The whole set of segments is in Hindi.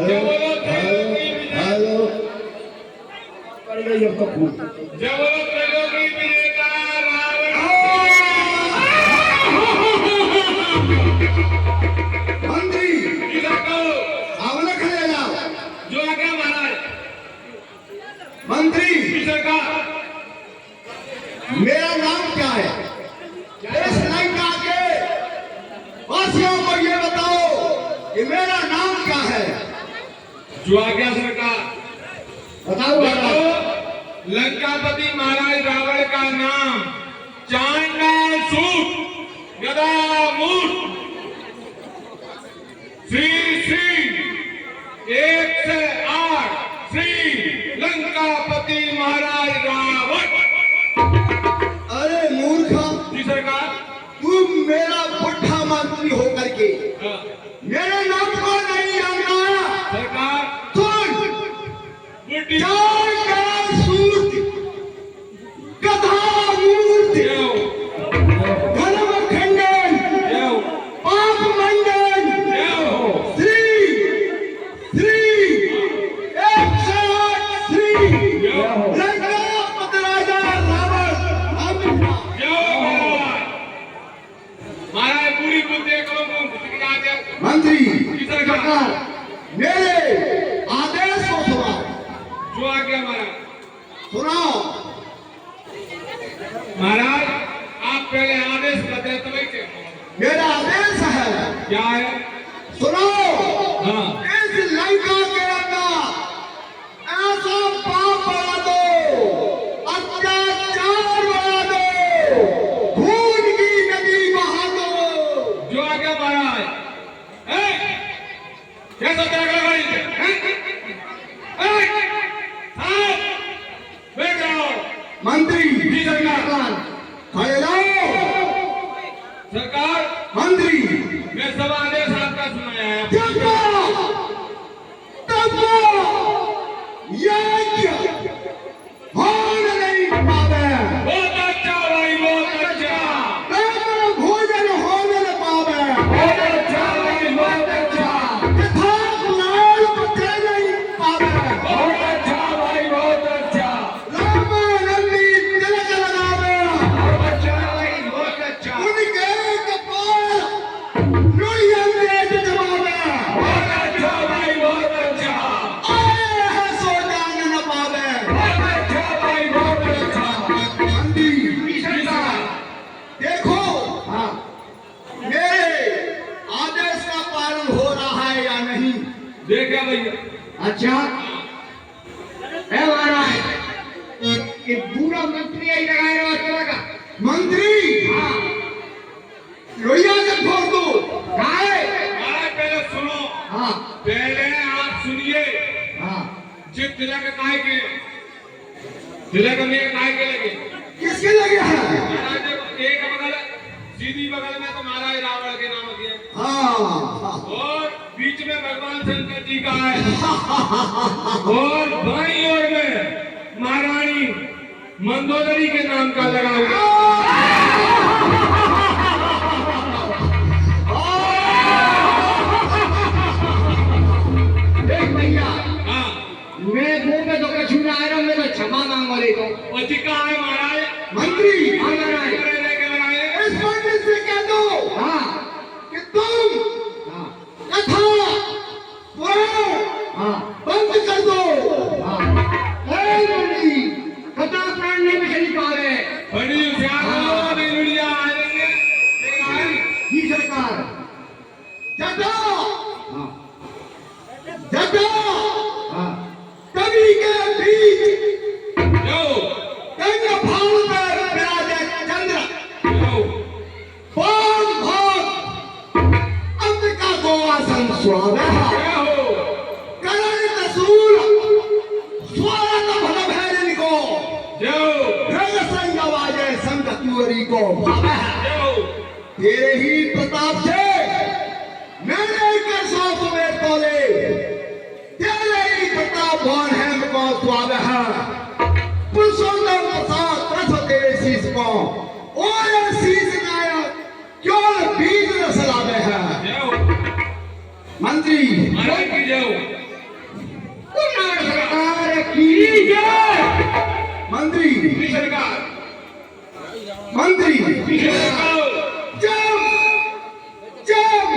हेलो हेलो पड़ गई अब तो खूब जब वो त्रिलोकी विजेता रावण मंत्री इधर को सामने खड़े जाओ। जो आगे महाराज मंत्री इधर का मेरा नाम क्या है? इस लंका के वासियों को ये बताओ कि मेरा नाम क्या है? जो आगे सरकार बताओ महाराज। लंकापति महाराज रावण का नाम चांडासूर गदामूर श्री श्री 108 श्री लंकापति महाराज रावण। अरे मूर्खा, जी सरकार। तुम मेरा बुढ़ा मंत्री होकर के हाँ, मेरे नाम को नहीं जानता। सरकार सुन, बुढ़ी चांडासूर गदामूर देव धर्म खंडन देव पाप मंडन देव श्री श्री 108 श्री लंकापति राजा रावण हम महाराज पूरी बुद्धि को मंत्री की सरकार मेरे आदेश को सुनाओ। जो आ गया महाराज। सुनाओ। महाराज आप पहले आदेश बताए तो वही क्या मेरा आदेश है। क्या है? सुनो। हाँ इस लंका के अंदर ऐसा पाप बढ़ा दो, अत्याचार बढ़ा दो, खून की नदी बहा दो। जो आ गया महाराज। क्या सत्याग्रह करेंगे? बैठ जाओ। मंत्री जी सरकार। खड़े जाओ। सरकार मंत्री मैं सब आदेश आपका सुनाया है। होने नहीं पावे। बहुत अच्छा भाई बहुत अच्छा भोजन होने न पावे। बहुत अच्छा भाई बहुत अच्छा यथार्थ लाल पत्रे नहीं पावे। बहुत अच्छा भाई बहुत अच्छा रामानंदी तिलक लगावे। बहुत अच्छा भाई बहुत अच्छा उनके कपाल लोहिया में जमावे। बहुत अच्छा भाई बहुत अच्छा आए हैं सो जान न पावे। बहुत अच्छा भाई बहुत अच्छा। मंत्री सरकार देखो, हाँ, मेरे आदेश का पालन हो रहा है या नहीं? देखा भैया। अच्छा है महाराज, ये पूरा मंत्री यही लगाए रहा चलेगा। मंत्री हाँ लोहिया से फोड़ दो। महाराज पहले सुनो। हाँ पहले आप सुनिए। हाँ जिस तिलक काय के तिलक में काय के लगे किसके लगे हैं? महाराज देखो, एक बगल सीधी बगल में तो महाराज रावण के नाम के हाँ और बीच में भगवान शंकर जी का है और बाईं ओर में महारानी मंदोदरी के नाम का लगा हुआ। देख भैया, हाँ मैं मुंह में तो कछु ना आ रहा, मैं तो क्षमा मांगो ले तो। और टिका है महाराज मंत्री हाँ महाराज, लेके लगाए। इस पंडित से कह दो हाँ कि तुम हाँ कथा पुराण हाँ बंद कर दो। हाँ मंत्री, कथा पुराण नहीं में चली पा रहे। बड़ी होशियार बेलुड़िया आ जाएंगे। जी सरकार। जटा हाँ जटा हाँ कवि के बीच जो गंग भाव पर विराजे चंद्र। जो भाग भाग अंबिका को आसन स्वाहा। क्या हो करण तसूल स्वागत भल भैरन को। जो रंग संग वाजे संग तुअरी को पावे। जो तेरे ही प्रताप से मैंने कर साथ में तोले। तेरे ही प्रताप भवन है मुको स्वावे है। पुरुषोत्तम प्रसाद रथ तेरे शीश को। और शीश नायक क्यों बीज न सलावे है। जो मंत्री महाराज की जो जय। मंत्री जी सरकार। मंत्री जी सरकार। जब जब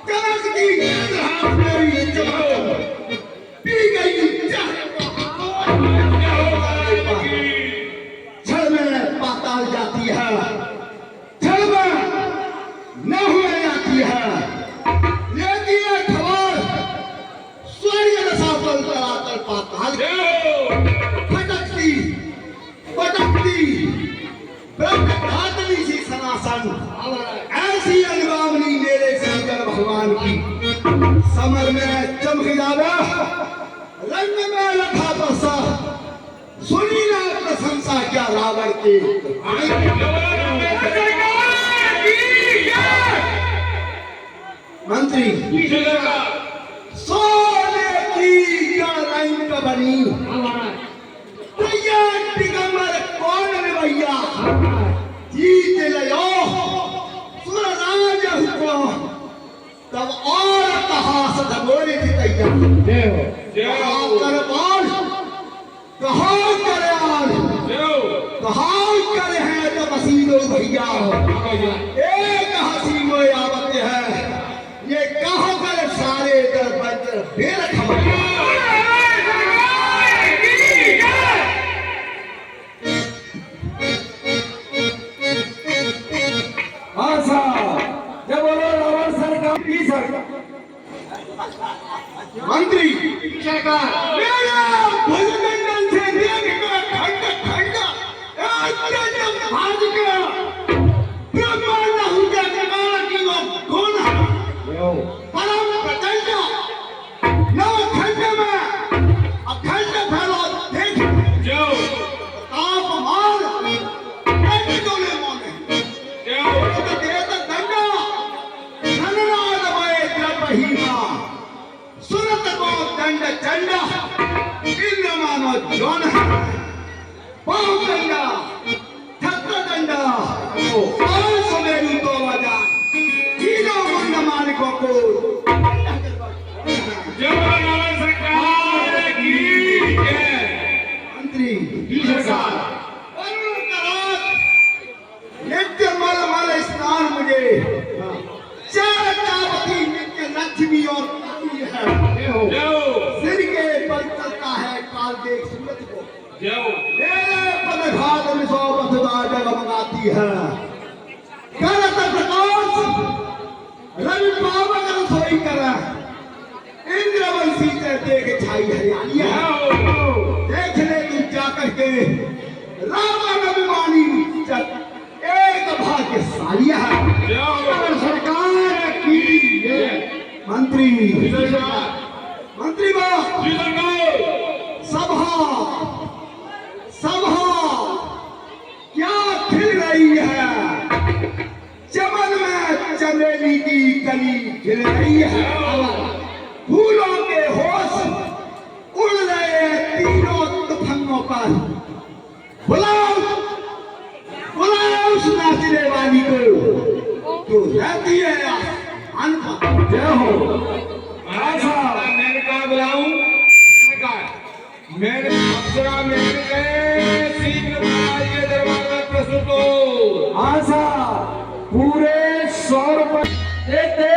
चमकती हाथ मेरी चमक पी गई छल में पाताल जाती है, छल में न हुए जाती है, लेती है खबर स्वर्ग दशा पर कराकर पाताल फटकती पटकती ब्रह्मघातनी सी सनासन ऐसी अनुगामनी मेरे शंकर भगवान की समर में चमक जावे, रंग में लखा बसा सुनी ना प्रशंसा क्या रावण की। मंत्री सोने की क्या रंग बनी भैया दिगंबर कौन रे भैया जीत लियो सुरराज हुक्म तब और कहा सदगोरी थी तैयार कर बाल कहाँ करे आज कहाँ करे हैं जब हसीनो भैया एक हसी वो आवत है ये कहाँ करे सारे दर बंजर फिर हाँ साहब जब बोलो रावण सरकार की सरकार मंत्री सरकार मेरा भुजमंडल से देख कर खंड खंड जब भाज गया ब्रह्मांड हो गया कमाल की वो कौन है परम प्रचंड नौ खंड में अखंड फैला देख जो तापमान एक डोले मोने तो देत दंडा धनराज भय द्रवहीमा सुरत को दंड चंडा इंद्र मानो जौन पाव दंडा छत्र दंडा और समेरु तो वजा तीनों मंड मालिकों को रावण सरकार की जय। मंत्री जी सरकार। वरुण करात नित्य मल मल स्नान मुझे चावती नित्य लक्ष्मी और पति है सिर के पर चलता है काल देख सूरज को मेरे पद घात में सौबतदा जगमगाती है करत प्रकाश रवि पावक रसोई कर इंद्रवंशी से देख छाई हरियाली है देख ले तू जाकर के रावण अभिमानी एक भाग्यशाली है सरकार की मंत्री मंत्री सभा सभा क्या खिल रही है चमन में चमेली की कली खिल रही है फूलों के होश उड़ रहे तीनों तुफंगों पर बुलाओ बुलाओ उस नाचने वाली को जो रहती है अनपढ़ जय हो मैंने कहा बुलाऊं मैंने अप्सरा मैंने कहे शीघ्र महाराज के दरबार में प्रस्तुत हो। आशा पूरे 100 रुपए देते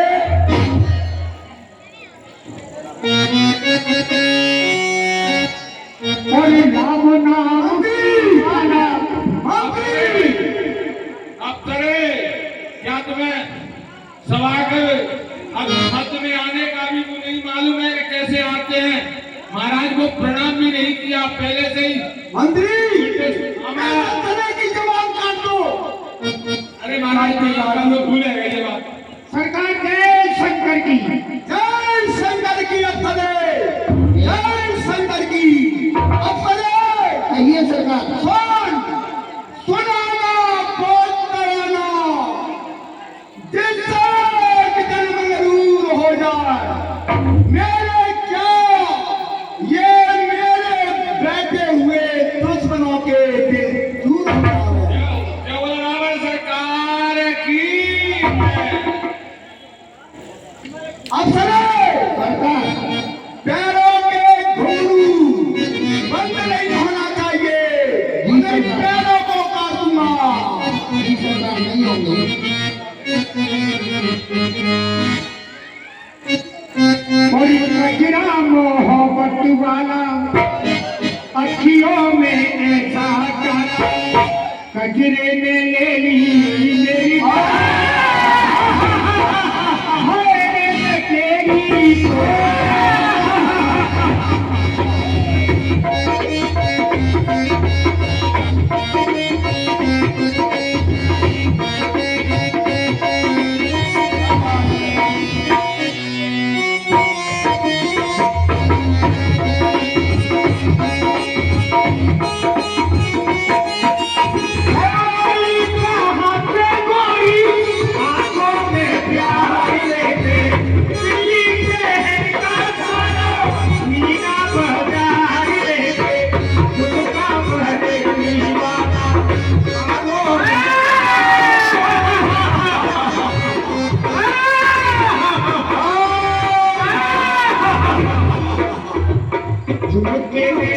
नाम अप्सरे क्या तुम्हें सवाकर अब मत में आने का भी मुझे नहीं मालूम है कि कैसे आते हैं। महाराज को प्रणाम भी नहीं किया पहले से ही। मंत्री की जवाब काट दो। अरे महाराज की भूले गए ये बात। सरकार जय शंकर की जय शंकर की अप्सरे जय शंकर की अप्सरे कहिए सरकार। सुन सुनाना बहुत कराना जिससे एक जन्म जरूर हो जाए मेरे क्या ये मेरे बैठे हुए दुश्मनों के दिल दूर हो जाए। रावण सरकार की मधुबाला अखियों में ऐसा काला कजरे ने ले ली मेरी झुमके में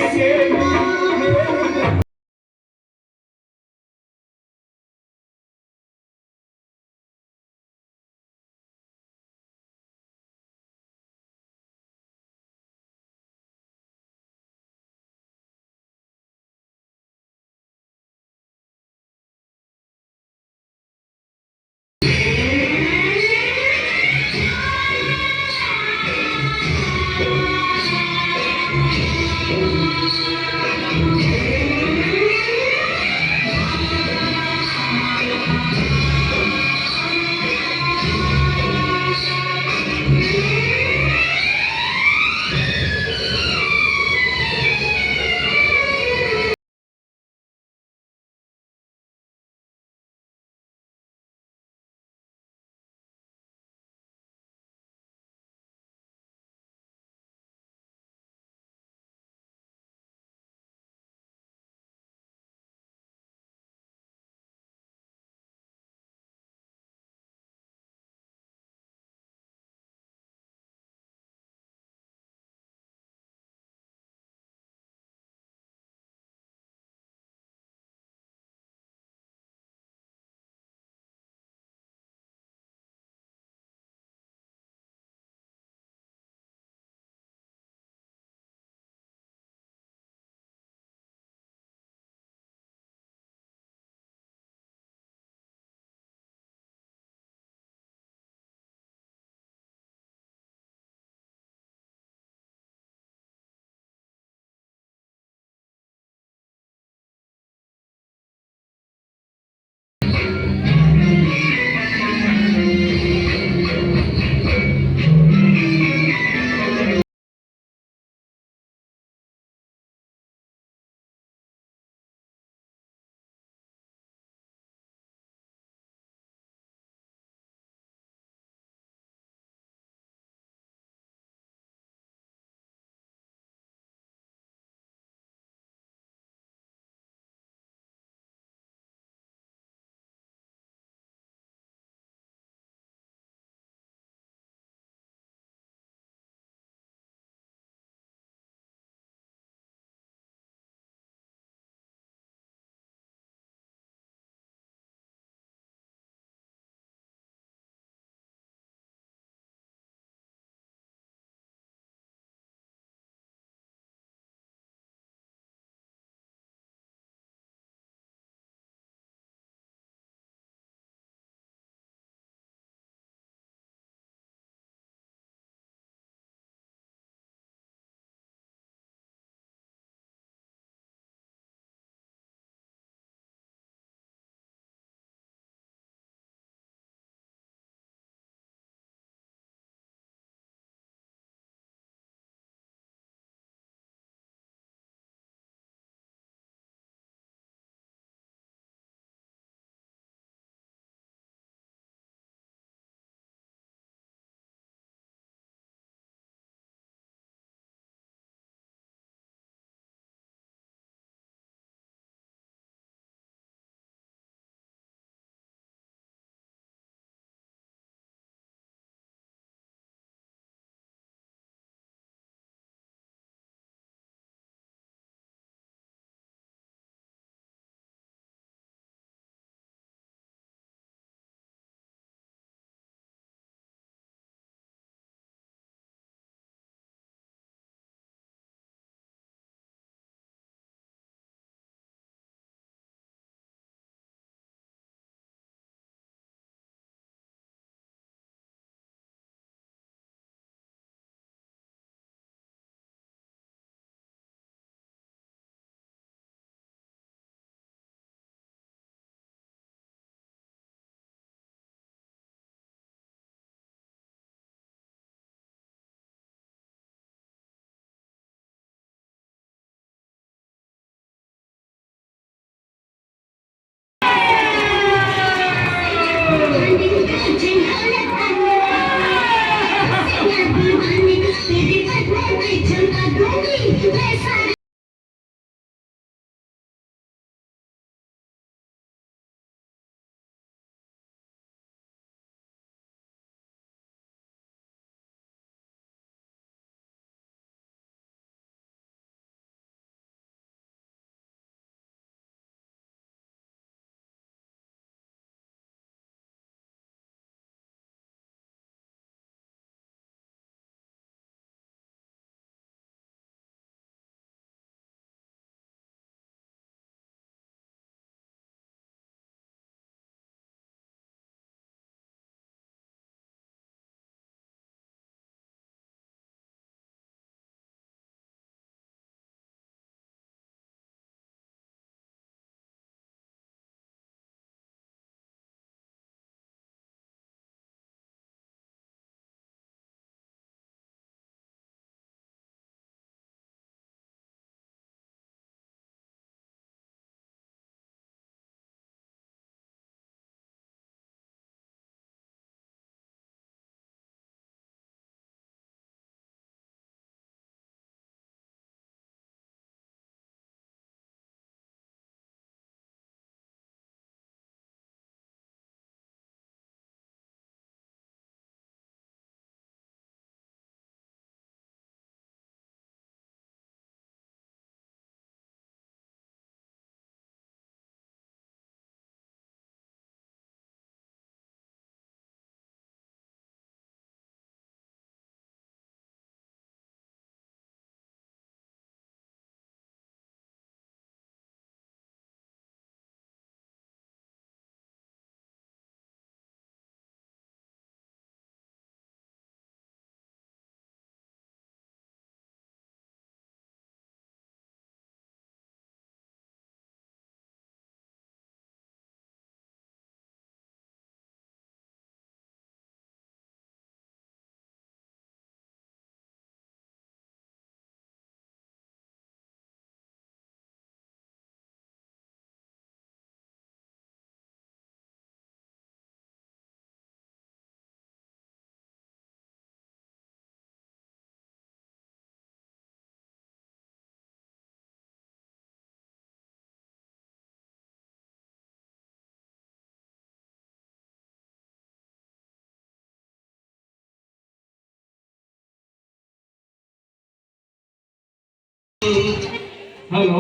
हेलो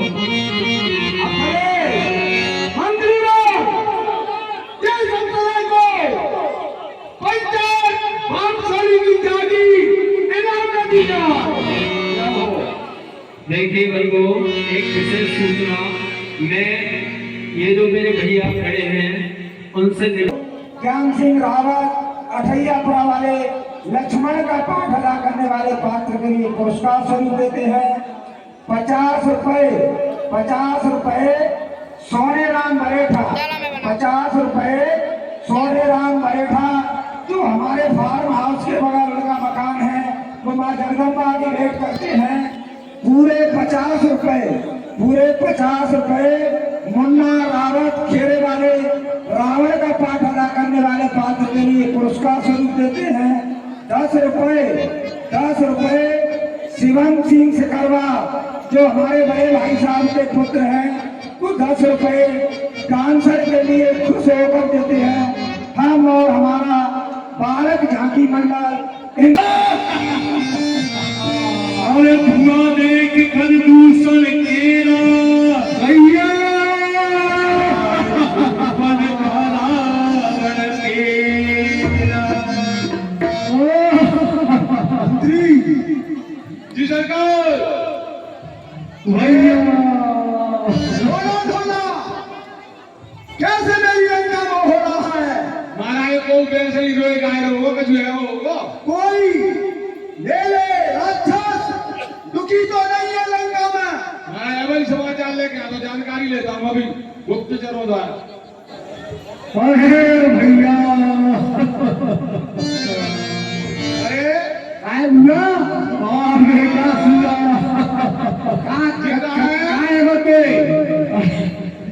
मंत्री लोग ये संप्रदाय को पंचायत बांसवाड़ी की जागी इनाम में दिया। देखिए बंधु, एक विशेष सूचना, मैं ये जो मेरे भैया खड़े हैं उनसे ज्ञान सिंह रावत अठैयापुरा वाले लक्ष्मण का पाठ अदा करने वाले पात्र के लिए पुरस्कार स्वरूप देते हैं 50 रुपए सोने राम बरेठा, 50 रुपए सोने राम बरेठा, जो हमारे फार्म हाउस के बगल का मकान है वो माँ जगदम्बा की भेंट करते हैं। पूरे 50 रुपए मुन्ना रावत खेरे वाले रावण का पाठ अदा करने वाले पात्र के लिए पुरस्कार स्वरूप देते हैं 10 रुपए शिवम सिंह सिकरवा, जो हमारे बड़े भाई साहब के पुत्र हैं, वो 10 रुपए डांसर के लिए खुश होकर देते हैं। हम और हमारा बालक झांकी मंडल अरे धुआं देख कर दूसर केरा भैया बन काला गण तेरा। मंत्री जी सरकार भैया धोना कैसे मेरी रंगा में हो रहा है। महाराज को वैसे ही रोए गाय रहो कुछ है वो कोई ले राक्षस दुखी तो नहीं है लंका में। महाराज अभी समाचार लेके आ तो जानकारी लेता हूँ अभी गुप्तचरों द्वारा। अरे भैया अरे आए हुआ बेटा सुना आए होते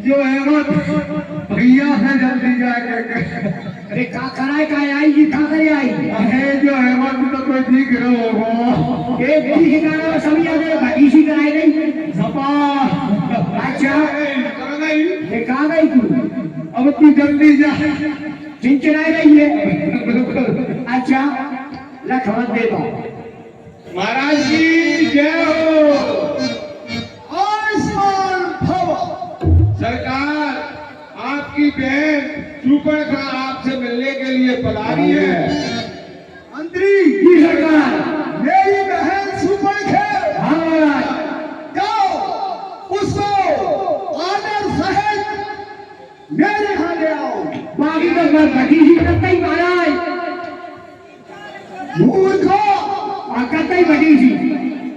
जो अहमद भैया से जल्दी जाके अरे का कराए का आई जी का करे आई अरे जो अहमद तो कोई दिख रहा होगा एक भी गाना सभी आगे भतीसी कराए नहीं सपा। अच्छा करो नहीं ये कहाँ गई तू अब तू जल्दी जा। चिंचनाए रही है। अच्छा लखमत दे दो महाराज की जय हो। आयुष्मान भव। सरकार आपकी बहन सुपर्णखा आपसे मिलने के लिए पधारी है। मंत्री जी सरकार मेरी बहन सुपर्णखा हाँ जाओ उसको आदर सहित मेरे यहाँ ले आओ। बाकी तो मैं भतीसी करता ही महाराज मूर्खो करता ही भतीसी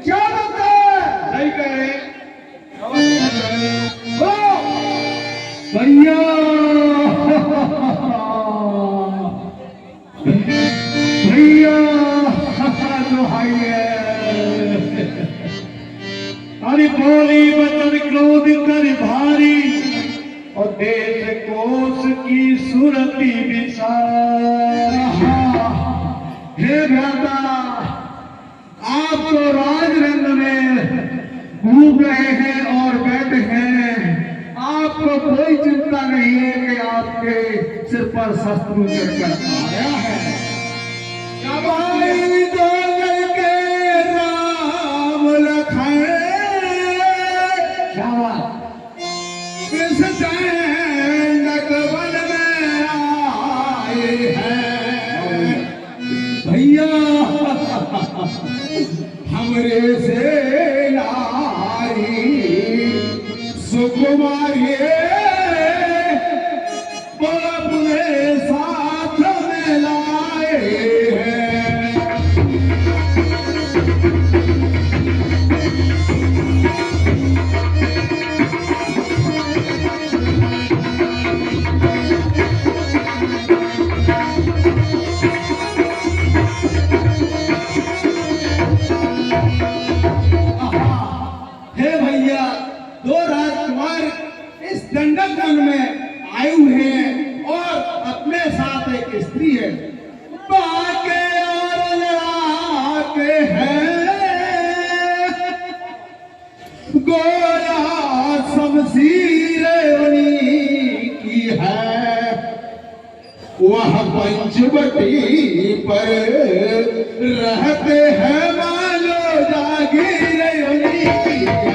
क्या बनता है। सही कह रहे हैं। बोलो भैया भैया जो है अरे बोली वचन क्रोध कर भारी और देश कोष की सुरती विचार। हे भ्राता, आप तो राजरंग में घूम रहे हैं और बैठे हैं, आपको कोई चिंता नहीं है कि आपके सिर पर शस्त्र चढ़कर आया है। भाई दोगल के राम लखन क्या बात इस सैनिक वन में आए हैं। भैया हमरे से नारी सुकुमारी अपने साथ में लाए हैं। हे भैया, दो राजकुमार इस दंडक वन में आए हुए हैं और अपने साथ एक स्त्री है। बाके और लड़ाके हैं, गोया शमशीर उन्हीं की है। वह पंचवटी पर रहते हैं मालो जागीर उन्हीं की है।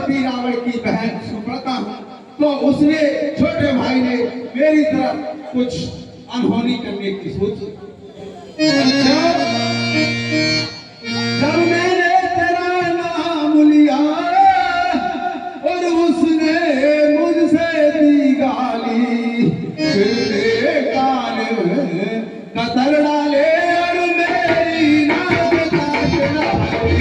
थी रावण की बहन सुप्रता, तो उसने छोटे भाई ने मेरी तरफ कुछ अनहोनी करने की सोची। अच्छा, जब मैंने तेरा नाम लिया और उसने मुझसे दी गाली, फिर कान में कतर डाले और मेरी नाक काट डाली।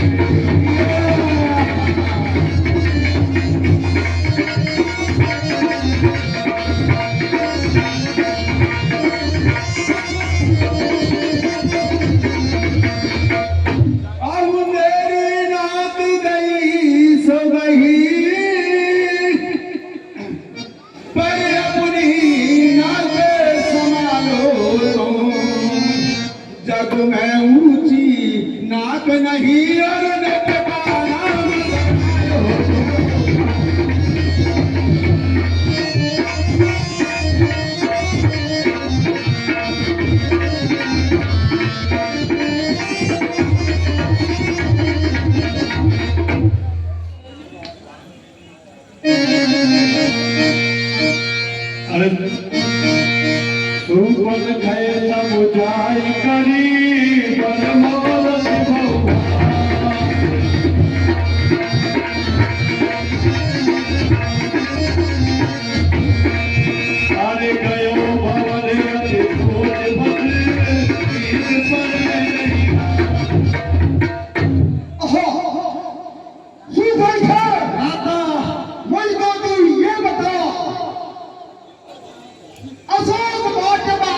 अब मेरी नाक गई सो गई, पर अपनी नाक संभालो तुम। जग में ऊंची नाक नहीं और नट का नाम सुपन गए सब जाई करी बरमौलत भौवा। अरे गयो भवन अरे खोज भज तीर पर नहीं। मुझको तू ये बता, अशोक वाटिका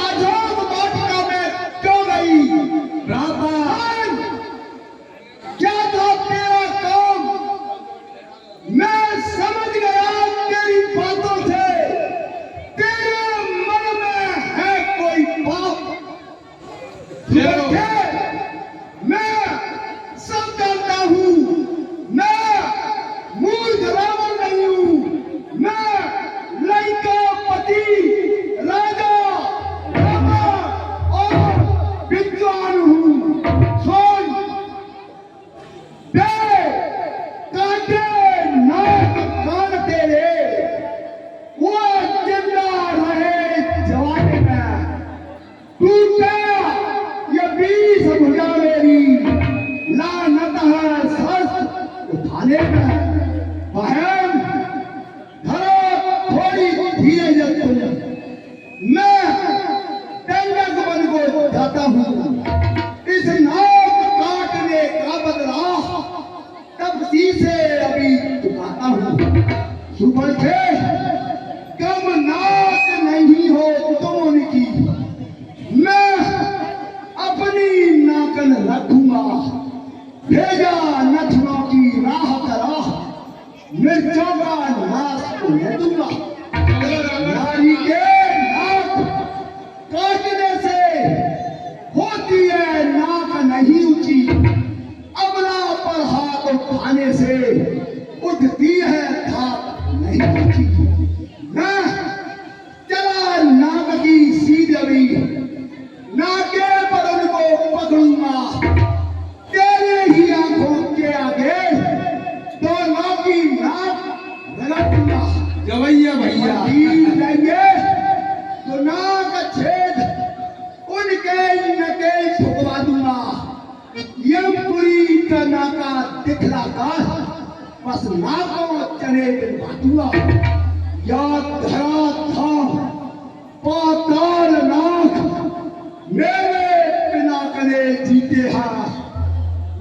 में क्यों गई? क्या था तेरा काम? मैं समझ गया तेरी बातों से, तेरे मन में है कोई पाप। मैं सब जानता हूँ, मैं मूर्ख रावण नहीं हूँ, मैं लंकापति राजा रामा और विद्वान हूँ। सुन, काटे नाक कान तेरे, वो जिंदा रहे जवानी में, टूटा ये 20 भुजा मेरी, लानत है शस्त्र उठाने में। बहन धरो थोड़ी धीरज तुम, मैं दंडक बन को जाता हूँ। इस नाक काटने का बदला तब से अभी चुकाता हूँ। सुपर थे कम नाक नहीं हो तुम उनकी, मैं अपनी नाकन रखूंगा। भेजा नथनों की राह करा, मिर्चों का नाश उन्हें दूंगा। नारी के नाक काटने से होती है नाक नहीं ऊंची, अबला पर हाथ उठाने से उठती है थाप नहीं ऊंची। मैं चला नाक की सीधवी, नाके पर उनको पकड़ूंगा। तेरे ही आंखों के आगे दोनों की नाक रगड़ दूंगा। गवैया भैया लेंगे तो नाक छेद उनके नके ठुकवा दूंगा। यमपुरी का नाका दिखला कर बस नाकों चने दिलवा दूंगा। याद धरा था पाताल नाक, मेरे बिना कले जीते हैं,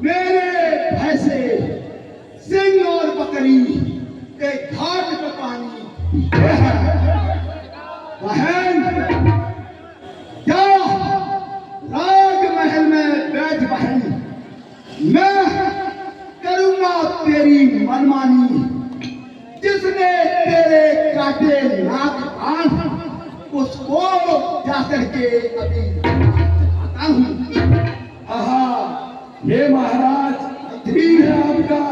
मेरे भैंसे सिंह और बकरी एक घाट का पानी पीते हैं। बहन क्या राजमहल में बैठ बहन, मैं करूंगा तेरी मनमानी। जिसने तेरे काटे नाक कान, उसको जाकर के अभी आता हूँ। हे महाराज, ठीक है, आपका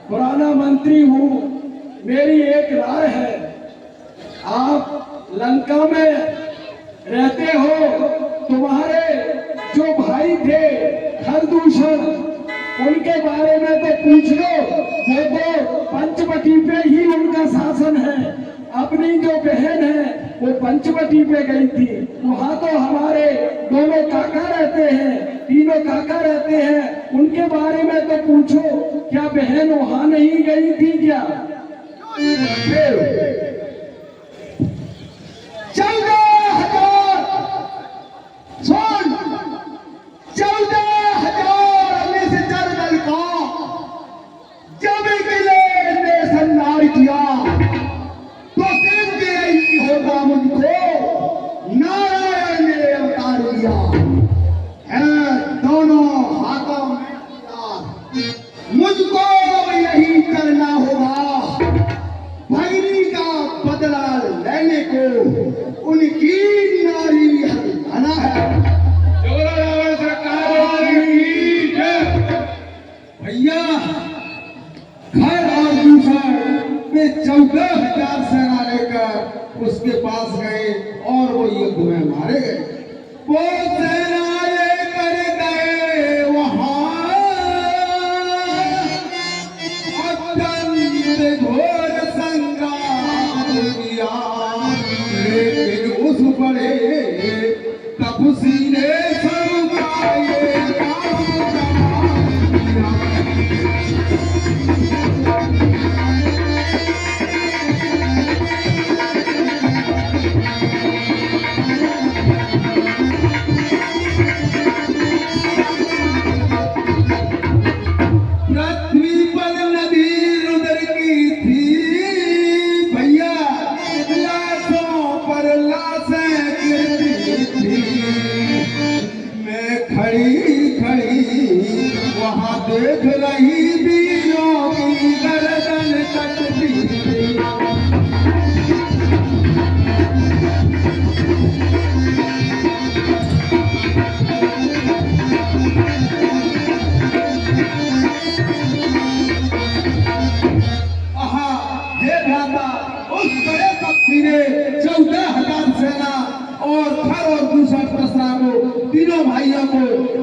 पुराना मंत्री हूँ। मेरी एक राय है, आप लंका में रहते हो, तुम्हारे जो भाई थे खरदूषण, उनके बारे में तो पूछ लो। वो तो पंचवटी अपनी जो बहन है वो पंचवटी पे गई थी। वहाँ तो हमारे दोनों काका रहते हैं, तीनों काका रहते हैं, उनके बारे में तो पूछो, क्या बहन वहाँ नहीं गई थी क्या? 14,000 सुन, 14,000 में से चढ़ दल का जब किले ने सन्नार किया तो कहते ही होगा मुझको नारायण ने अवतार लिया है। दोनों हाथों में हथियार, मुझको यही करना होगा, भैरी का बदला लेने को उनकी नारी हटाना है। जोरा रावण सरकार की जय। भैया घर और दूसर वे 14,000 सेना लेकर उसके पास गए और वो युद्ध में मारे गए। वो सेना लेकर गए वहां, अत्यंत घोर संग्राम किया, लेकिन उस बड़े तपस्वी ने सबका ये काम किया। पृथ्वी पर नदी रुदर की थी भैया, लाशों पर लाशें गिरती थी। मैं खड़ी खड़ी वहां देख रही वीरों की गर्दन कटती थी। हे भ्राता, उस बड़े पक्षी ने 14,000 सेना और थर और दूसरा प्रसरा को, तीनों भाइयों को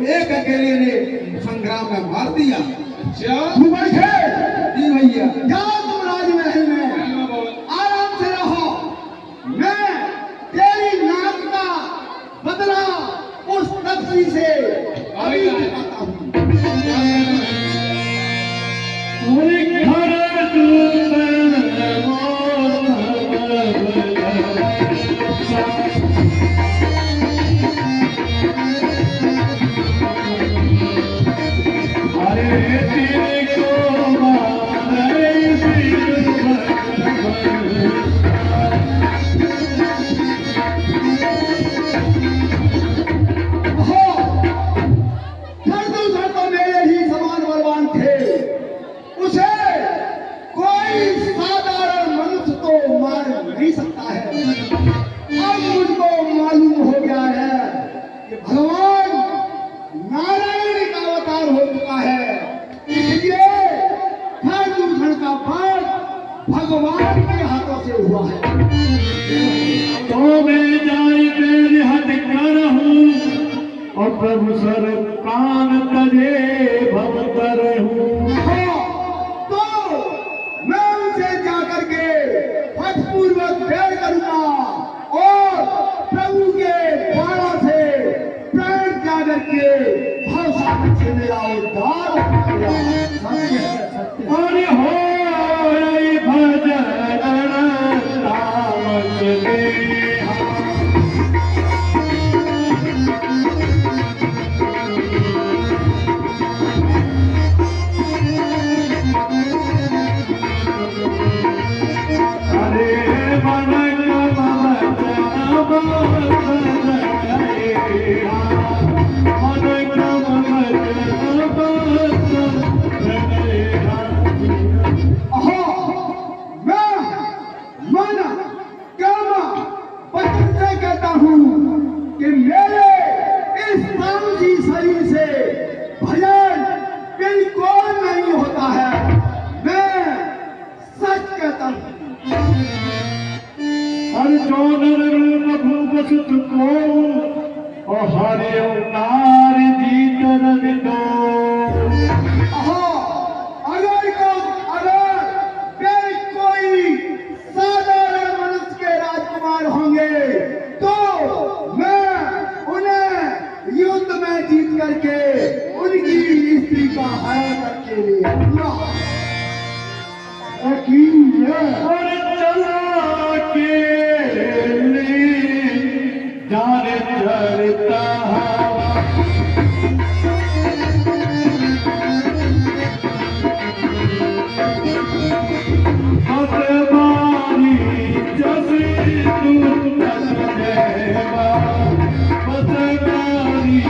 एक अकेले ने संग्राम में मार दिया। तू बैठे जी भैया, जाओ तुम राजमहल में आराम से रहो, मैं तेरी नाक का बदला उस तपस्वी से अभी चुकाता हूँ। नहीं सकता है। अब मुझको मालूम हो गया है कि भगवान नारायण का अवतार हो चुका है, इसलिए हर दूषण का पाठ भगवान के हाथों से हुआ है। तो मैं जाई तेरे हट कर हूँ और प्रभु सर कान तजे भवतर हूँ। तो मैं उनसे जाकर के हठपूर्वक प्यार करूंगा और प्रभु के बाणों से प्राण जाकर के भवसागर से मेरा उद्धार होगा। सत्य है, सत्य है। और हो रही भजन रामक देहा। सखी और चला के जाने चढ़ता मतवारी जसी तू तजरेबा मतवारी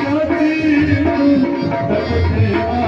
जसी तू तजरेबा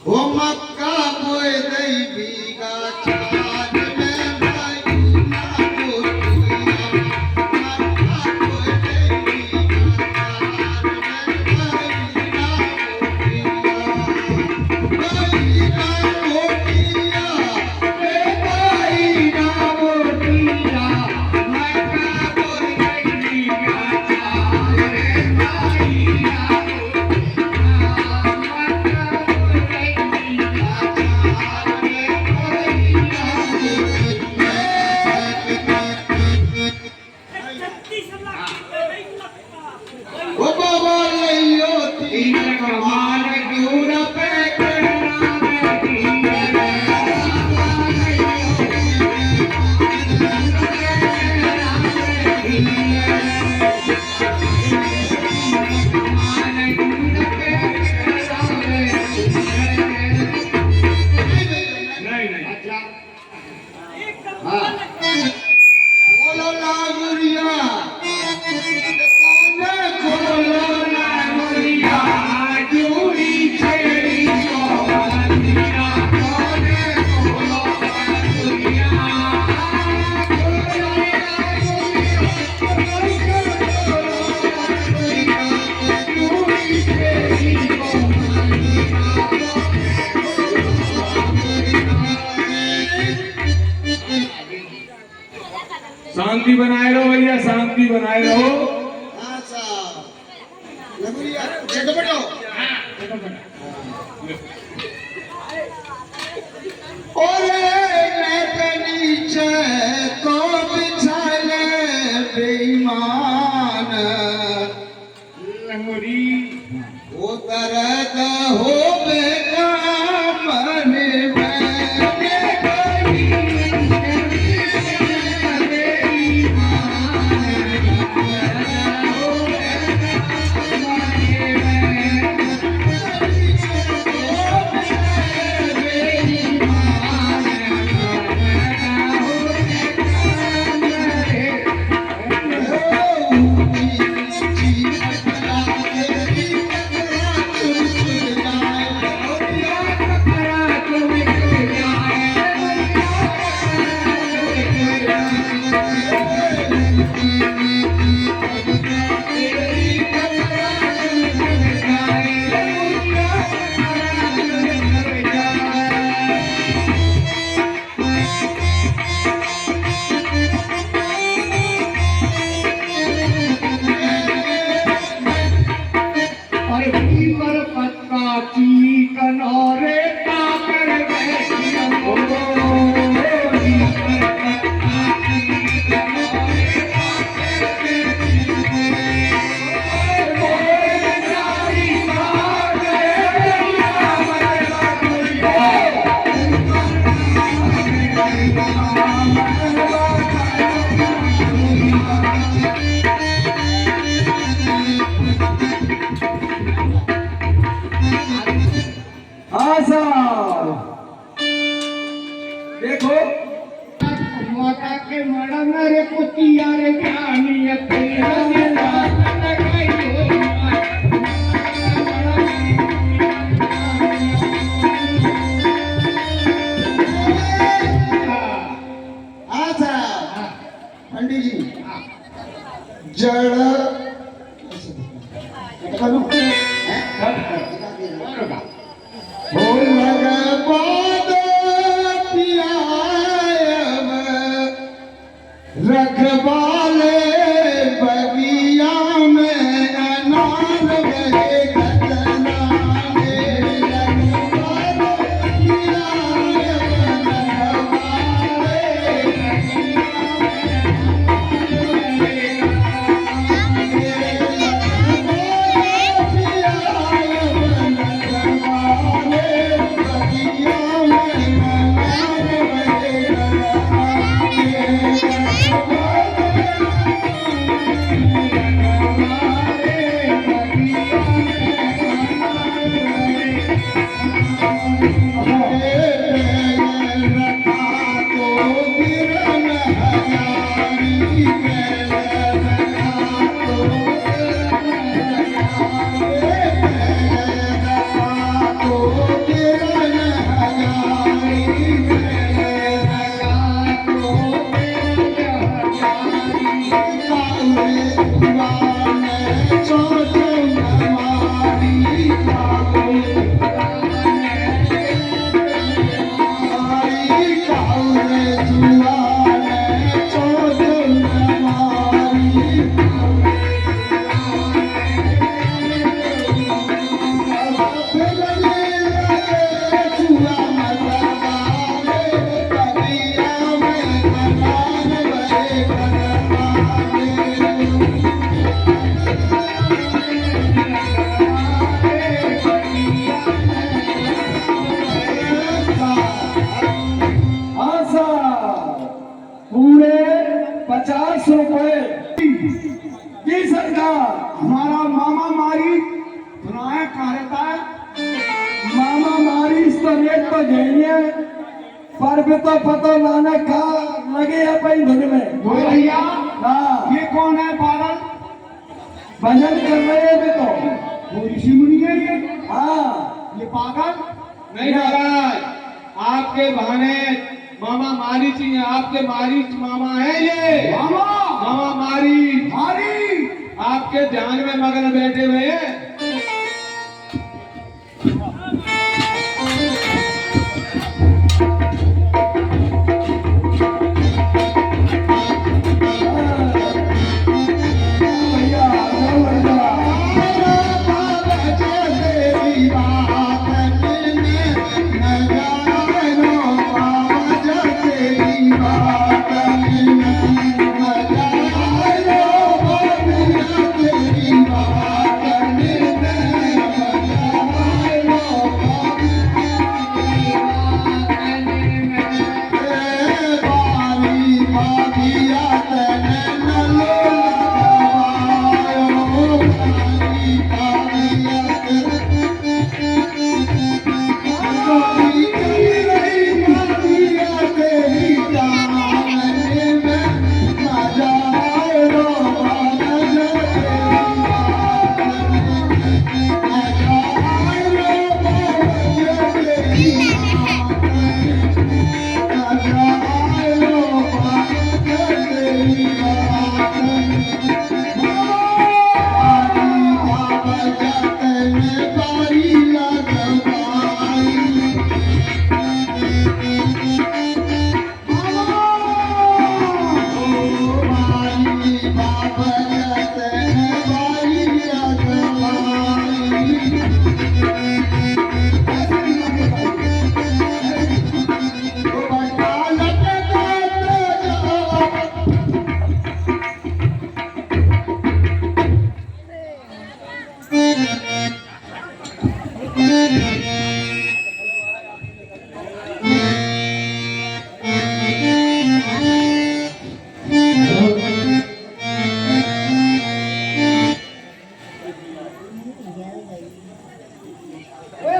ओ मक्का बोए दई बीगा चांद में भाई ना बोलिया मक्का बोए दई बीगा चांद में भाई ना बोलिया भाई ना बोलिया मक्का बोए दई बीगा चांद में भाई ना शांति बनाए रहो भैया, शांति बनाए रहो। हाँ साहब लगुरिया जग बड़ो ओरे मैं पे नीचे को बिछाले बेईमान लंगोरी वो दर्द हो बेगा मन में चलो हो लग बाद पियायब रखवाले बगिया में अनार बहे गदना में रखवाले पियायब हाँ साहब, पूरे 50 रुपए। जी सरकार, हमारा मामा मारी सुनाए कहा रहता है। मामा मारी इस तो रेट तो जाइए, पर भी तो पता लाना खा लगे अपन धुन में। बोल भैया हाँ, ये कौन है बादल? भजन कर रहे हैं भी तो। वो ऋषि मुनि है ये? हाँ, ये पागल? नहीं महाराज, आपके बहाने मामा मारी चाहिए, आपके मारीच मामा है ये। मामा मामा मारी मारी आपके ध्यान में मगन बैठे हुए हैं।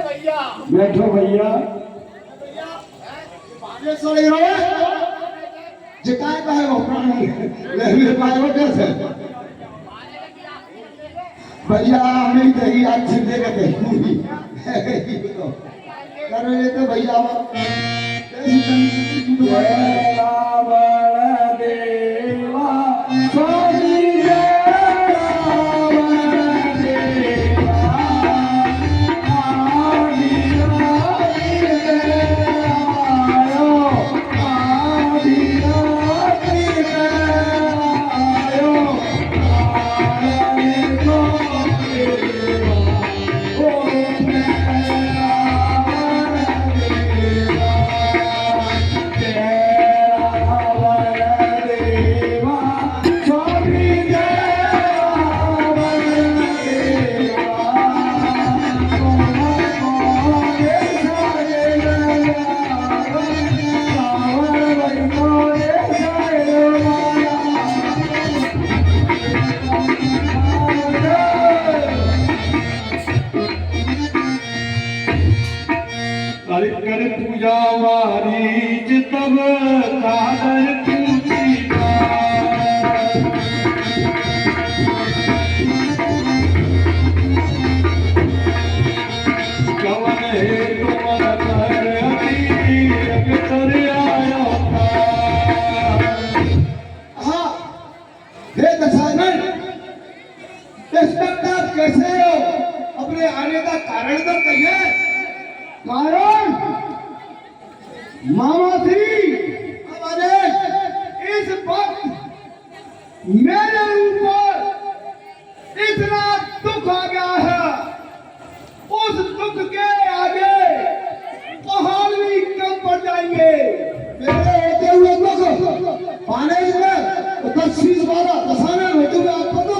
भैया बैठो भैया। ये सोई रहे जिकाए का है वो प्राणी ले ले पाए कैसे भैया हमें दही आज जिंदे का दही कर रहे थे भैया जय रावण देवा स्वामी जय रावण देवा। कर कर पूजा मारीच तब चादर टूटी कवन है तुम कर अगर आया हाँ, हे दशानन, इस वक्त आप कैसे हो? अपने आने का कारण तो कहिए। कारण मामा जी, इस वक्त मेरे ऊपर इतना दुख आ गया है, उस दुख के आगे पहाड़ भी कम पड़ जाएंगे। मेरे होते हुए दुख पाने में 10-20-12 दशानन होते हुए आपको तो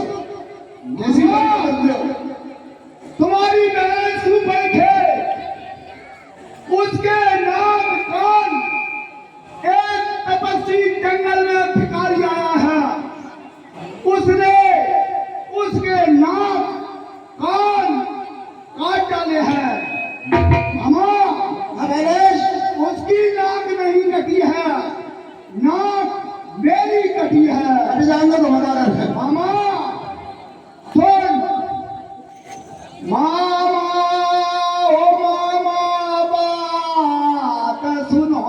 कैसी बात करते हो? तुम्हारी बहन सुपर थे, उसके नाम कौन एक तपस्वी जंगल में भिखारी आया है, उसने उसके नाम कौन काट डाले हैं। मामा उसकी नाक नहीं कटी है, नाक मेरी कटी है। अभी जाएंगे तो बता मामा सुन, मामा ओ मामा बात सुनो,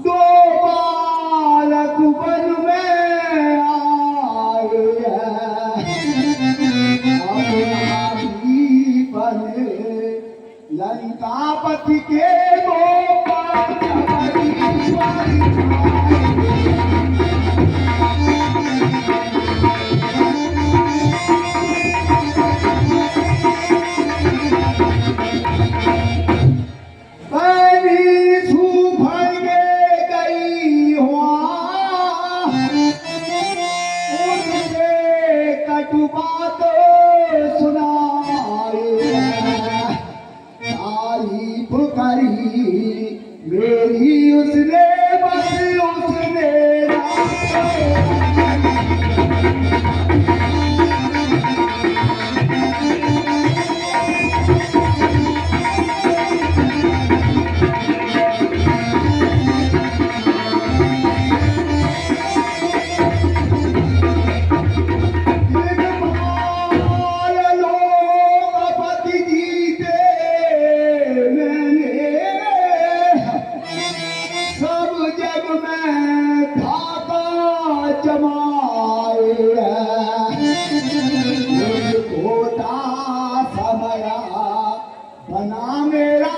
दो बालक वन में आए हैं, बने लंकापति के दो बात सुनाए, तारीफ करी मेरी उसने, बस उसने बना मेरा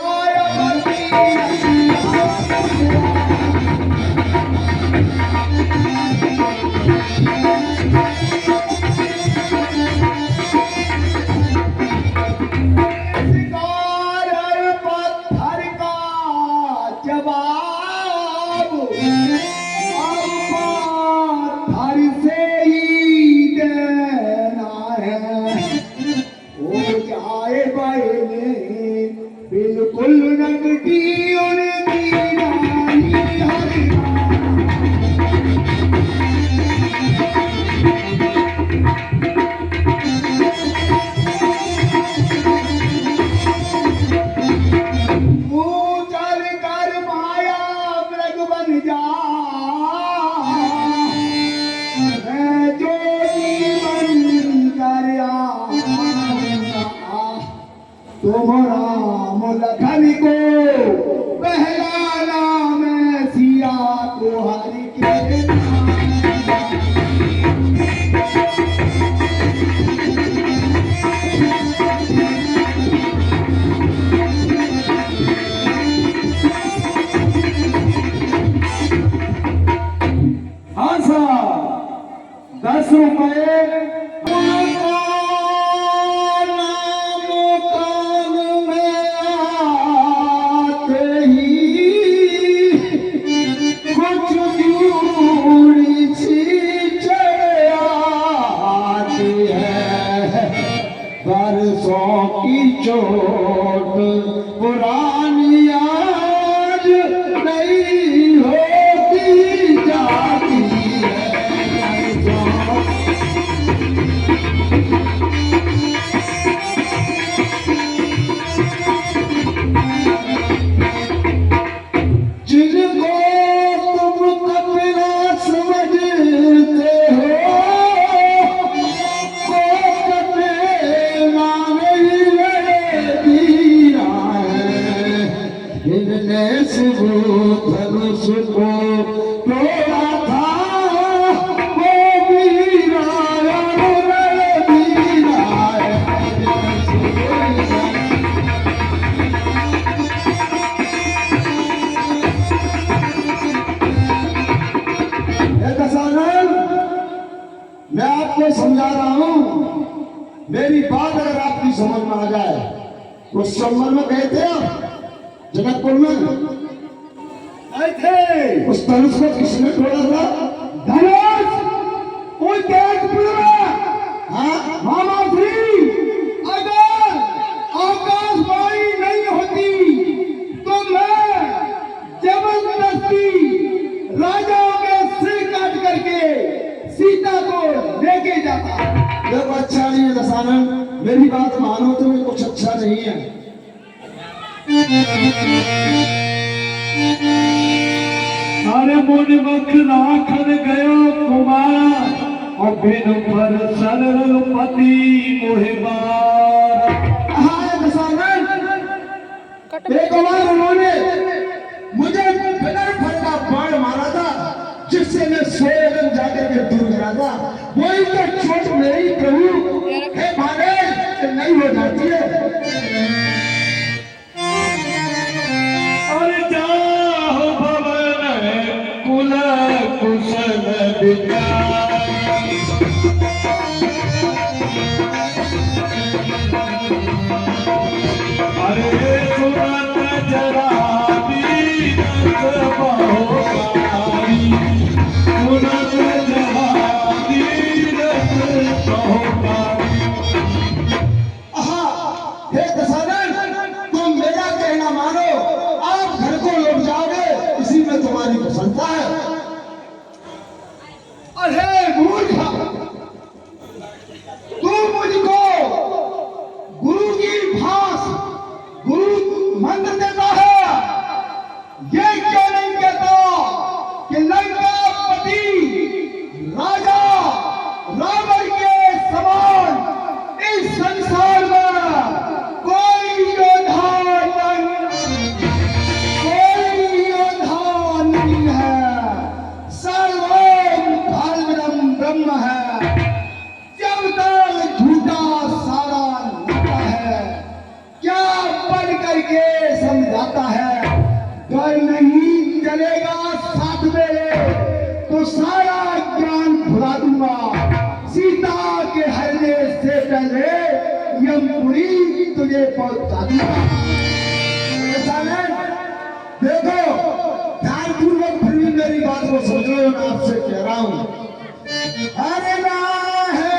पत्थर का जवाब पत्थर से ही देना है, हो जाए बहने बिल्कुल नगदी उनकी रानी हरी। चल कर माया मृग बन जा, मैं जो जीवन कर तुम राम लखन को बहलाना, मैं सिया को हरि के हाँ साहब 10 रुपए बरसों की चोट पुरानी आज नहीं होती जाती है। धनुष को तोड़ा था वो वीरा मैं आपको समझा रहा हूं, मेरी बात अगर आपकी समझ में आ जाए। उस संबल में गए थे आप जनकपुर में आए थे। उस धनुष को किसने तोड़ा था? धनुष उस जनकपुर में हाँ मामा श्री, अगर आकाशवाणी नहीं होती तो मैं जबरदस्ती राजाओं के सिर काट करके सीता को लेके जाता। जब अच्छा नहीं है दशानन, मेरी बात मानो तो ये कुछ अच्छा नहीं है। अरे मुझ मुख राखन गयो कुमार और बिन पर सरलपति मोहिबार। हाँ दशानन, एक बार उन्होंने मुझे बिना फल का बाण मारा था, जिससे मैं 100 दिन जाकर के दूर करा था। वही तो चोट मेरी प्रभु हे भागे नहीं हो जाती है। और जाहो भवन कुल कुशल विचार। अरे सुरत जरा दीनत बहुकारी, सुरत जरा दीनत बहुकारी। हे दशानन, तुम मेरा कहना मानो, आप घर को लौट जाओगे, इसी में तुम्हारी प्रसन्नता है। अरे मूर्ख, तू मुझको गुरु की भाष, गुरु मंत्र देता है। ये क्यों नहीं कहता कि लंकापति राजा रावण के समान इस संसार में कोई योद्धा नहीं है। सर्वम कालम ब्रह्म है। जब तक झूठा सारा नाता है, क्या पढ़ करके समझाता है। डर नहीं चलेगा साथ में तो सारा ज्ञान भुला दूंगा। सीता के हरने से पहले यमपुरी तुझे पहुंचा दूंगा। देखो ध्यानपूर्वक फिर भी मेरी बात को समझो, मैं आपसे कह रहा हूं। अरे ना है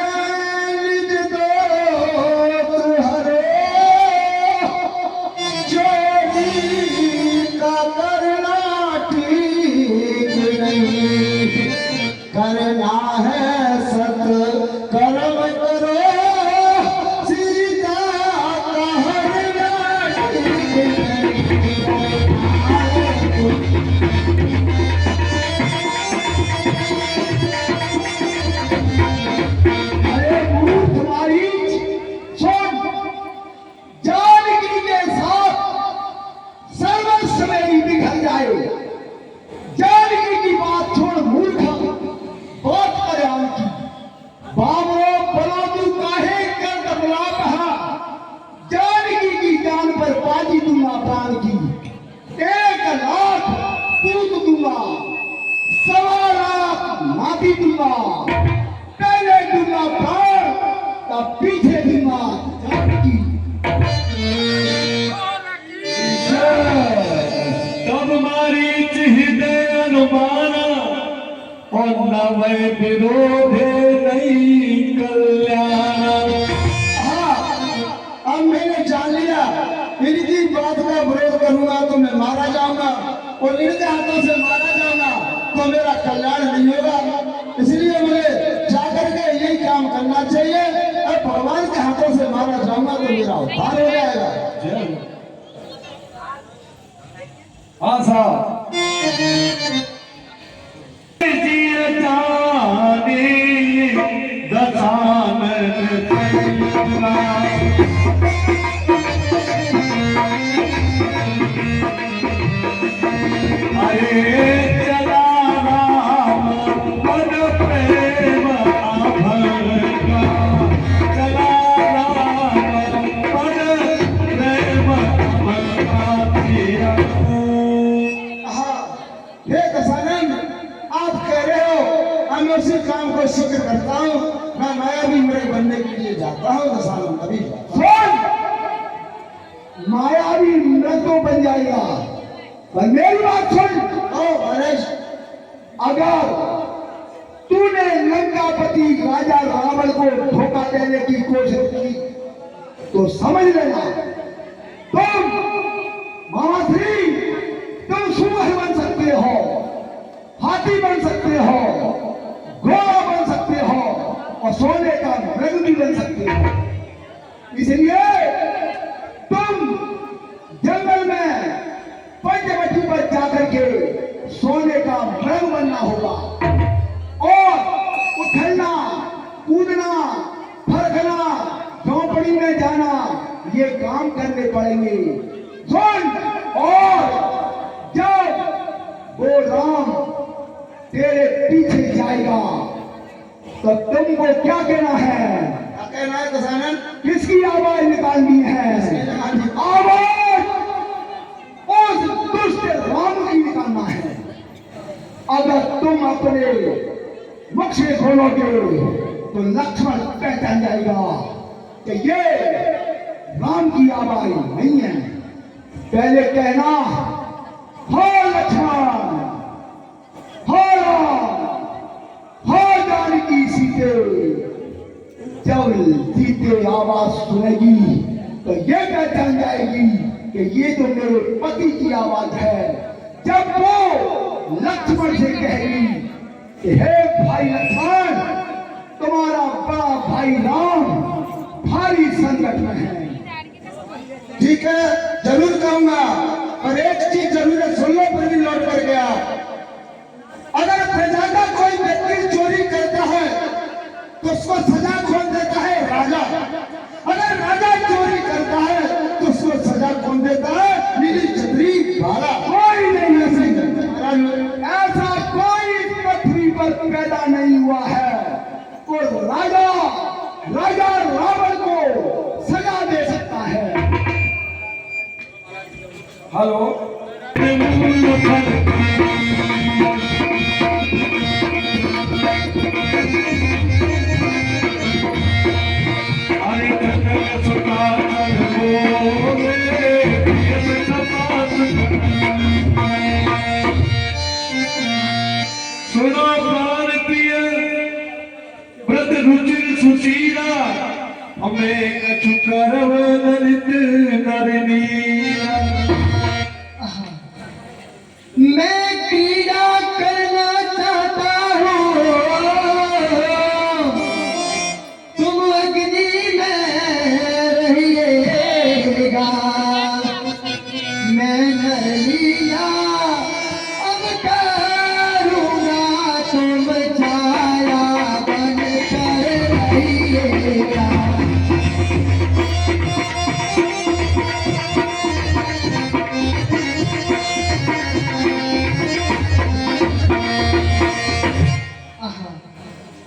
निज दोस्त हरो, चोरी का करना ठीक नहीं, करना है सत कर्म करो, सीता का हरना ठीक नहीं। अरे मूर्ख तुम्हारी सुन, जानकी के साथ सर्वस्व मेरी बिखर जाए। जानकी की बात छोड़ मूर्ख, बात कर राम की। बाबरो बलो तू काहे कर दबला कहा। जानकी की जान पर बाजी दूंगा प्राण की। 1 लाख पूत दूंगा, 1.25 लाख माफी दूंगा। पहले दूंगा प्राण, तब पीछे दूंगा जानकी। तब मारी हृदय अनुमाना और नवै विरोधे नहीं कल्याण। अब मैंने जान लिया, इनकी बात का विरोध करूंगा तो मैं मारा जाऊंगा, और इनके हाथों से मारा जाऊंगा तो मेरा कल्याण नहीं होगा। इसलिए मुझे जाकर के यही काम करना चाहिए, और भगवान के हाथों से मारा जाऊंगा तो मेरा उद्धार हो जाएगा। हाँ साहब। दशानन चला राम पद प्रेम अभंगा चला राम पद प्रेम अभंगा हाँ, हे दशानंद, आप कह रहे हो मैं उसी काम को शीघ्र करता हूँ, मैं मायावी मृग बनने के लिए जाता हूँ दशानंद, अभी सुन, मायावी मृग तो बन जाएगा, पर मेरी बात सुन। ओ गणेश, अगर तूने लंकापति राजा रावण को धोखा देने की कोशिश की तो समझ लेना तुम महाश्री, तुम सुबह बन सकते हो, हाथी बन सकते हो, घोड़ा बन सकते हो और सोने का मृग भी बन सकते हो। इसलिए तुम जंगल में पंचवटी पर जाकर के सोने का मृग बनना होगा और उछलना, कूदना, फरकना, झोंपड़ी में जाना, ये काम करने पड़ेंगे। सुन, और जब वो राम तेरे पीछे जाएगा तो तुमको क्या कहना है? क्या कहना है दशानंद? किसकी आवाज निकालनी है? आवाज उस दुष्ट राम की निकालना है। अगर तुम अपने मुख से खोलोगे तो लक्ष्मण पहचान जाएगा कि ये राम की आवाज नहीं है। पहले कहना, हो लक्ष्मण, हो राम, हो जानकी सीते। जब सीते आवाज सुनेगी तो ये पहचान जाएगी कि ये तो मेरे पति की आवाज है। जब वो लक्ष्मण से कहेगी कि हे भाई लक्ष्मण, तुम्हारा बड़ा भाई राम भारी संकट में है। ठीक है, जरूर कहूंगा, पर एक चीज जरूर है, सुन लो फिर भी लौट कर गया। अगर प्रजा का कोई व्यक्ति चोरी करता है तो उसको सजा कौन देता है? राजा। अगर राजा चोरी करता है तो उसको सजा कौन देता है? नीली छतरी वाला। कोई नहीं ऐसा कोई इस पृथ्वी पर पैदा नहीं हुआ है और राजा रावण को सजा दे सकता है। हेलो, सुनो प्राण प्रिय व्रत रुचिर सुशीला, हमें कछु करव ललित नरनीला। मैं क्रीड़ा करना चाहता हूँ, तुम अग्नि में रहिएगा, मैं नलिया अब करूँगा, तुम छाया बन कर रहिएगा।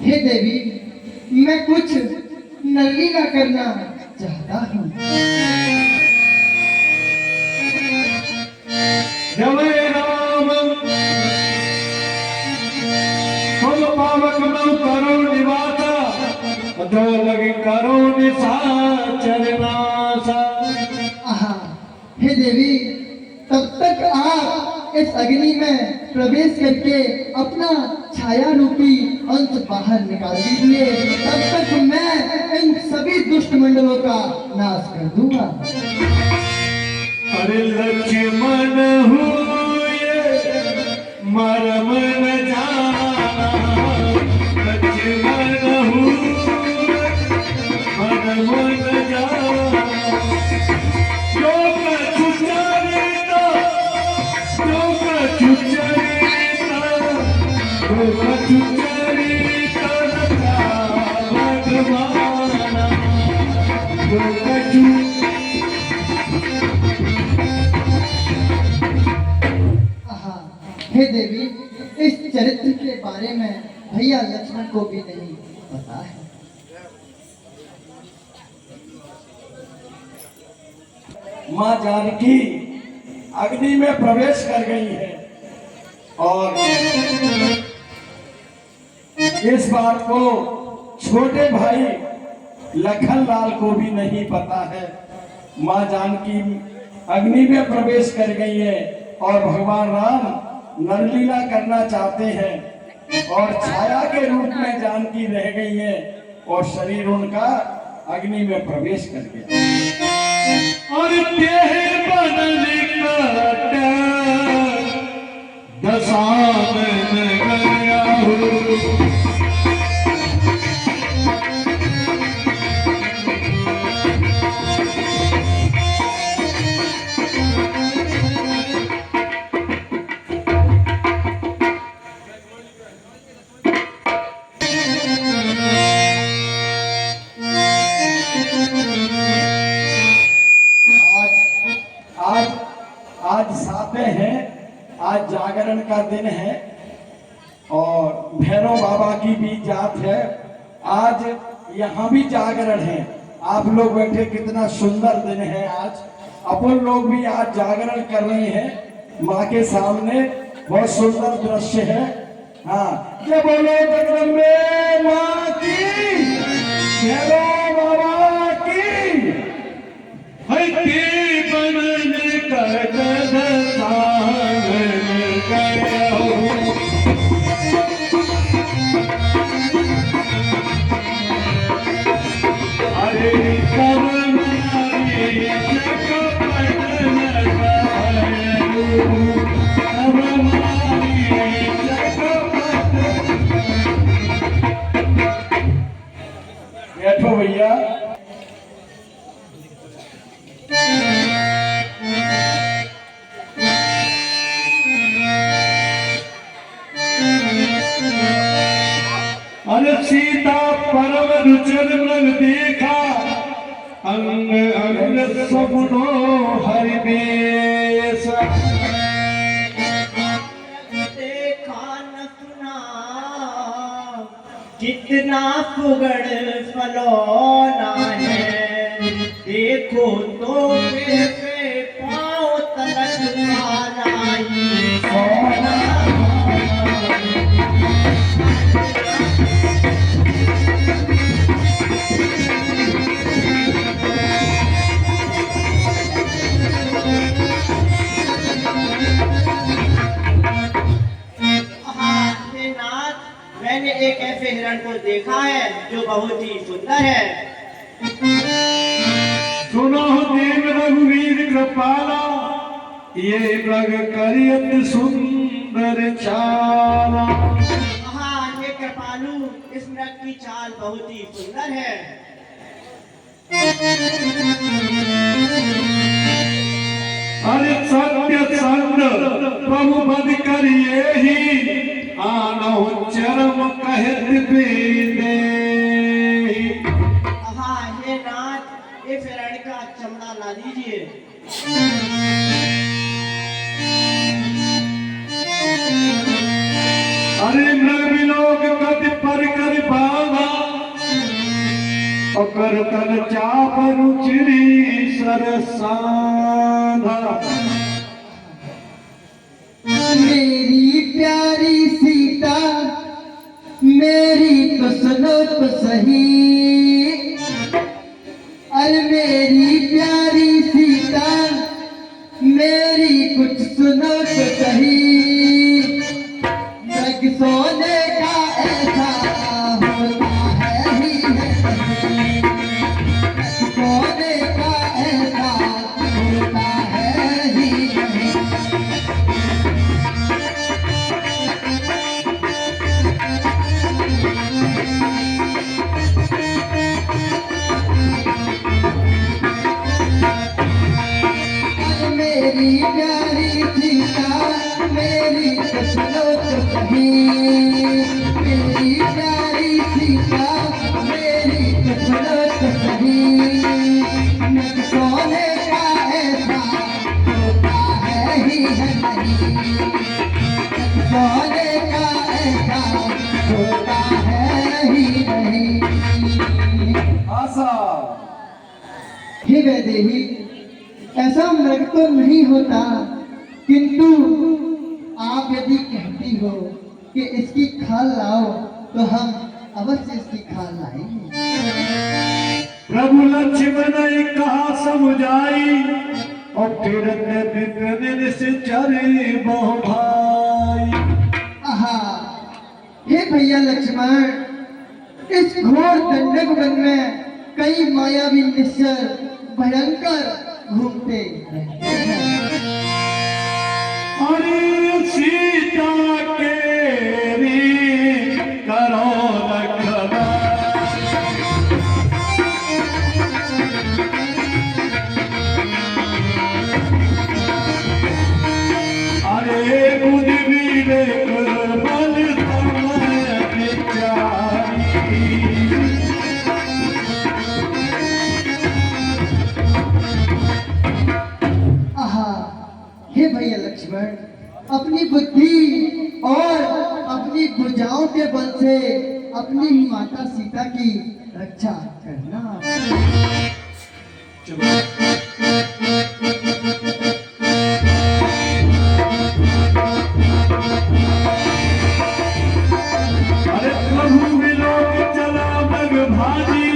हे देवी, मैं कुछ नलीला करना चाहता हूँ। जय राम तुम पावक मऊ करो निवासा, जो लगी करो निशाचर नासा। आहा, हे देवी, तब तक आप इस अग्नि में प्रवेश करके अपना छाया रूपी अंश बाहर निकाल दीजिए, तब तक मैं इन सभी दुष्ट मंडलों का नाश कर दूंगा। अरे लक्ष्मण हुए मरम न जाना, लक्ष्मण हुए मरम न जाना। जो कछु चरिता, जो कछु चरिता, जो कछु चरिता भगवाना, जो कछु हे देवी, इस चरित्र के बारे में भैया लक्ष्मण को भी नहीं पता है। माँ जानकी अग्नि में प्रवेश कर गई है और इस बात को छोटे भाई लखन लाल को भी नहीं पता है। माँ जानकी अग्नि में प्रवेश कर गई है और भगवान राम नरलीला करना चाहते हैं और छाया के रूप में जानकी रह गई है और शरीर उनका अग्नि में प्रवेश कर गया। और देह बदल कट दशानन गया हूँ। आज साते हैं, आज जागरण का दिन है और भैरव बाबा की भी जात है। आज यहाँ भी जागरण है। आप लोग बैठे, कितना सुंदर दिन है आज। अपन लोग भी आज जागरण कर रहे हैं माँ के सामने। बहुत सुंदर दृश्य है। हाँ, क्या बोलो जगदम्बे माँ की, भैरव बाबा की। बनन कट दशानन गया हूँ। अरे कर्मचारी जगपतन गयो, कर्मचारी जगपतन। बैठो भैया। अरे सीता परम रुचर मृग देखा, अंग अंग सपनो हरिवेश। देखा न सुना कितना सुगढ़ फलौना है, देखो तो पे पाँव तलक माराई सोना। मैंने एक ऐसे हिरण को देखा है जो बहुत ही सुंदर है। सुनो देव रघुवीर कृपाला, ये मृग करियत सुंदर चाला। हाँ, ये कृपालु, इस मृग की चाल बहुत ही सुंदर है। अरे सत्य संग प्रभु बद करिए ही, आनहु चरम कहत बेदे। हाँ, हे नाथ, इस हिरण का चमड़ा ला दीजिए। अरे मृग लोग कद पर कर पावा, और तन चाप रुचिरी सरसाधा। मेरी प्यारी सीता, मेरी तो सुनो तो सही। अरे मेरी प्यारी सीता, मेरी कुछ सुनो तो सही। जग सोने का ऐसा होता है ही नहीं, जग सोने का ऐसा होता है ही नहीं। मेरी प्यारी सीता, मेरी तो सुनो तो सही। मेरी प्यारी सीता, मेरी तो सुनो तो सही। नग सोने का ऐसा होता है ही है नहीं, नग हे वैदेही, ऐसा मृग तो नहीं होता, किंतु आप यदि कहती हो कि इसकी खाल लाओ तो हम अवश्य इसकी खाल लाएंगे। प्रभु लक्ष्मण कहा समझाई और फिर विपिन से चरे बहु भाई। आहा, हे भैया लक्ष्मण, इस घोर दंडक वन में कई मायावी निश्चर भयंकर घूमते रहते हैं। अरे सीता के री करो रखना, अरे बुद्धि विवेक बल समय विचारी। आहा, हे भैया लक्ष्मण, अपनी बुद्धि और अपनी भुजाओं के बल से अपनी ही माता सीता की रक्षा करना। अरे प्रभु विलोक चला मग भाजी,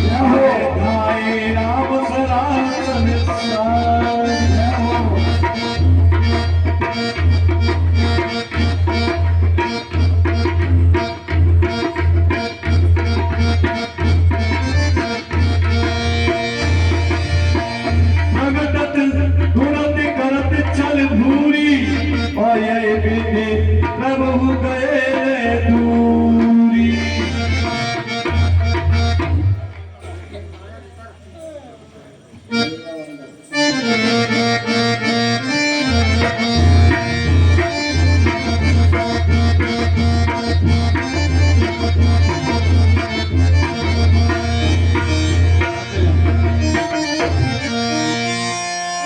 रहो गाए राम सनातन सार। भगत गुणत करत चल भूरी, और ये विधि प्रभु गए दूरी।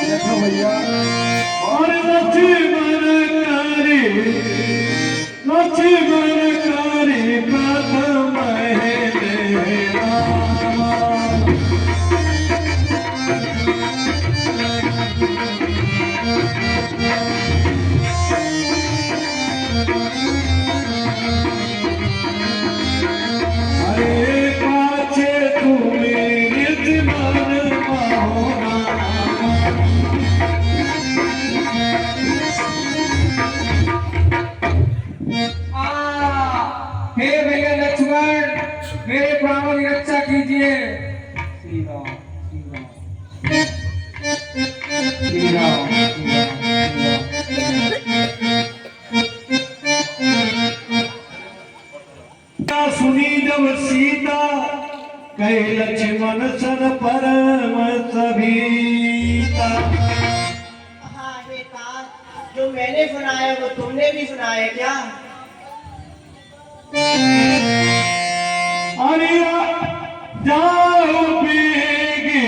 देखो भैया, और लक्ष्मण कारी प्रथम हे रामा। अरे पाछे तुम्हें निज मन पाओ। हे भैया लक्ष्मण, मेरे प्राणों की रक्षा कीजिए। श्री राम, श्री राम, श्री राम, सुनी जब सीता कहे लक्ष्मण सन परम सभीता। हाँ हे तात, जो मैंने सुना है वो तुमने भी सुना है क्या? अरे जाओ बेगे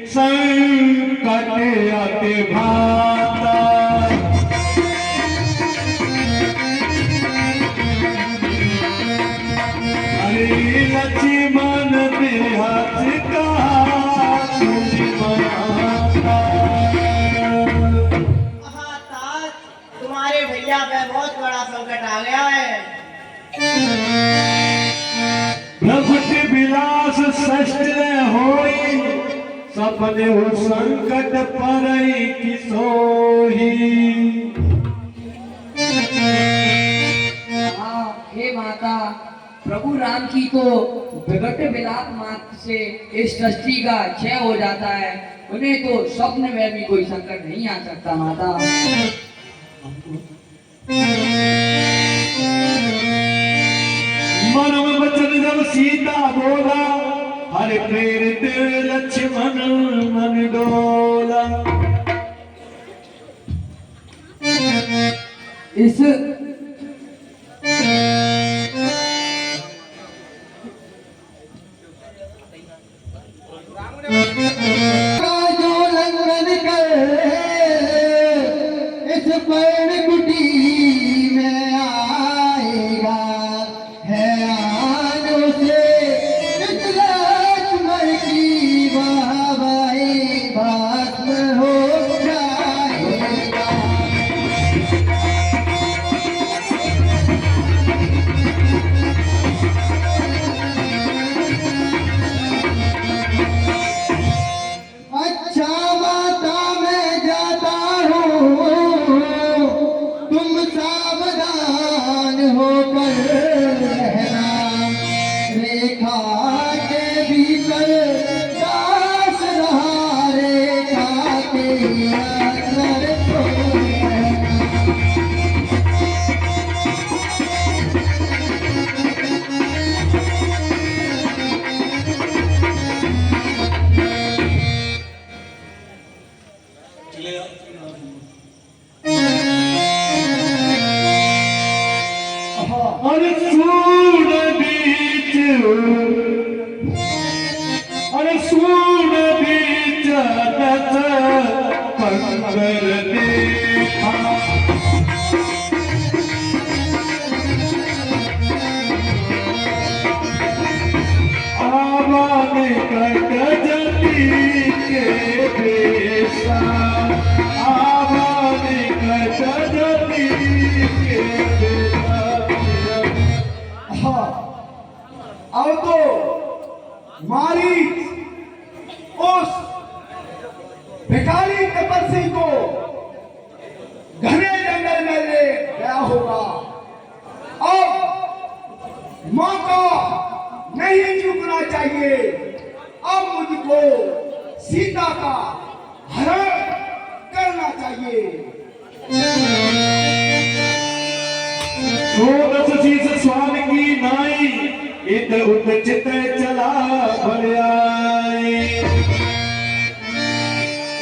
संकट अति भाता। अरे लक्ष्मण देहत कहा तुझ माता। हाँ तात, तुम्हारे भैया पे बहुत बड़ा संकट आ गया है। प्रभुति विलास सष्ट होई, सपने हो संकट परई की सोही। हाँ, हे माता, प्रभु राम की तो विकट विलाप मात्र से इस सृष्टि का क्षय हो जाता है, उन्हें तो स्वप्न में भी कोई संकट नहीं आ सकता माता। मन वचन जब सीता बोला, हर प्रेरित लक्ष्मण मन डोला। इस जो लंघन कर इस पर्ण कुटी में आएगा, है आनो से इस लक्ष्मण की बात। सून बीचनस पंकर देखा आवाज कट जती के बेसा आवाज कट जती के बेसा हाँ, अब तो मारीच उस भिखारी तपस्वी को घने जंगल में ले गया होगा। अब मौका नहीं चूकना चाहिए। अब मुझको सीता का हरण करना चाहिए। सोरस शीस स्वान की नाई इत उत चित चला भरियाई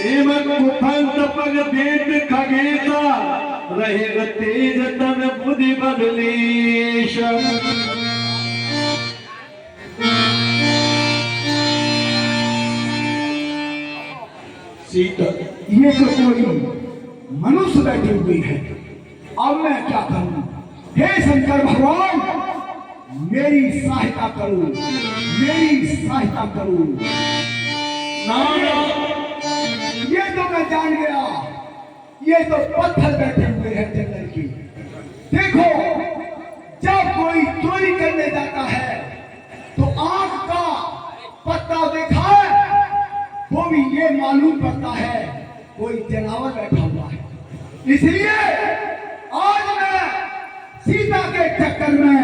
एवं कुफंत पग भेद खगेता रहे तेज तन बुद्धि बदलेश सीता, ये तो कोई मनुष्य बैठी हुई है। अब मैं क्या करूं? हे शंकर भगवान, मेरी सहायता करो, मेरी सहायता करो। ये तो मैं जान गया, ये तो पत्थर बैठे हुए हैं जंगल की। देखो, जब कोई चोरी करने जाता है तो आंख का पत्ता देखा है, वो भी ये मालूम पड़ता है कोई जानवर बैठा हुआ है। इसलिए आज मैं सीता के चक्कर में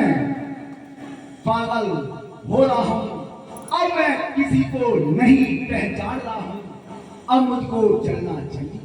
पागल हो रहा हूं। अब मैं किसी को नहीं पहचान रहा हूं। अब मुझको चलना चाहिए।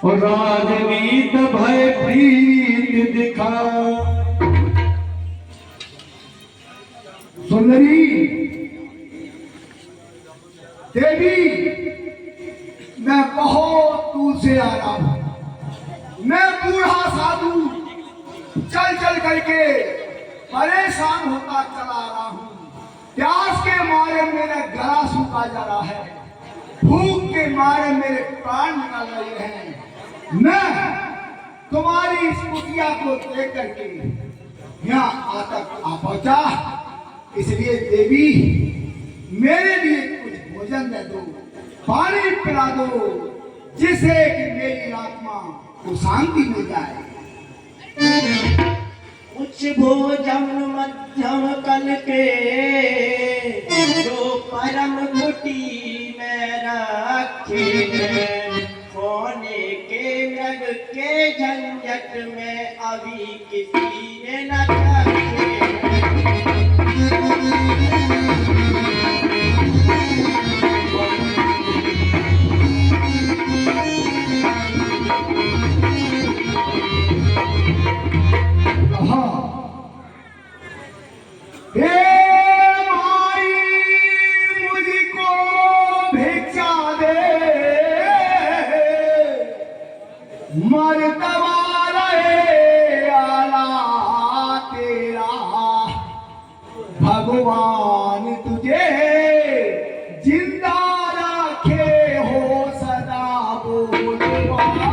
और राजनीत भय प्रीत दिखा सुंदरी देवी, मैं बहुत दूर से आ रहा हूं। मैं बूढ़ा साधु चल चल करके परेशान होता चला आ रहा हूं। प्यास के मारे मेरा गला सूखा जा रहा है, भूख के मारे मेरे प्राण निकल रहे हैं। मैं तुम्हारी इस कुटिया को देख करके यहाँ तक आ पहुंचा। इसलिए देवी, मेरे लिए कुछ भोजन दे दो, पानी पिला दो, जिससे कि मेरी आत्मा को शांति मिल जाए। उच्च भोजन मध्यम कल के, जो परम कुटी में रखे हैं। सोने के मृग के झंझट में अभी किसी ने न रखे। भगवान तुझे जिंदा रखे हो सदा बोलवाना।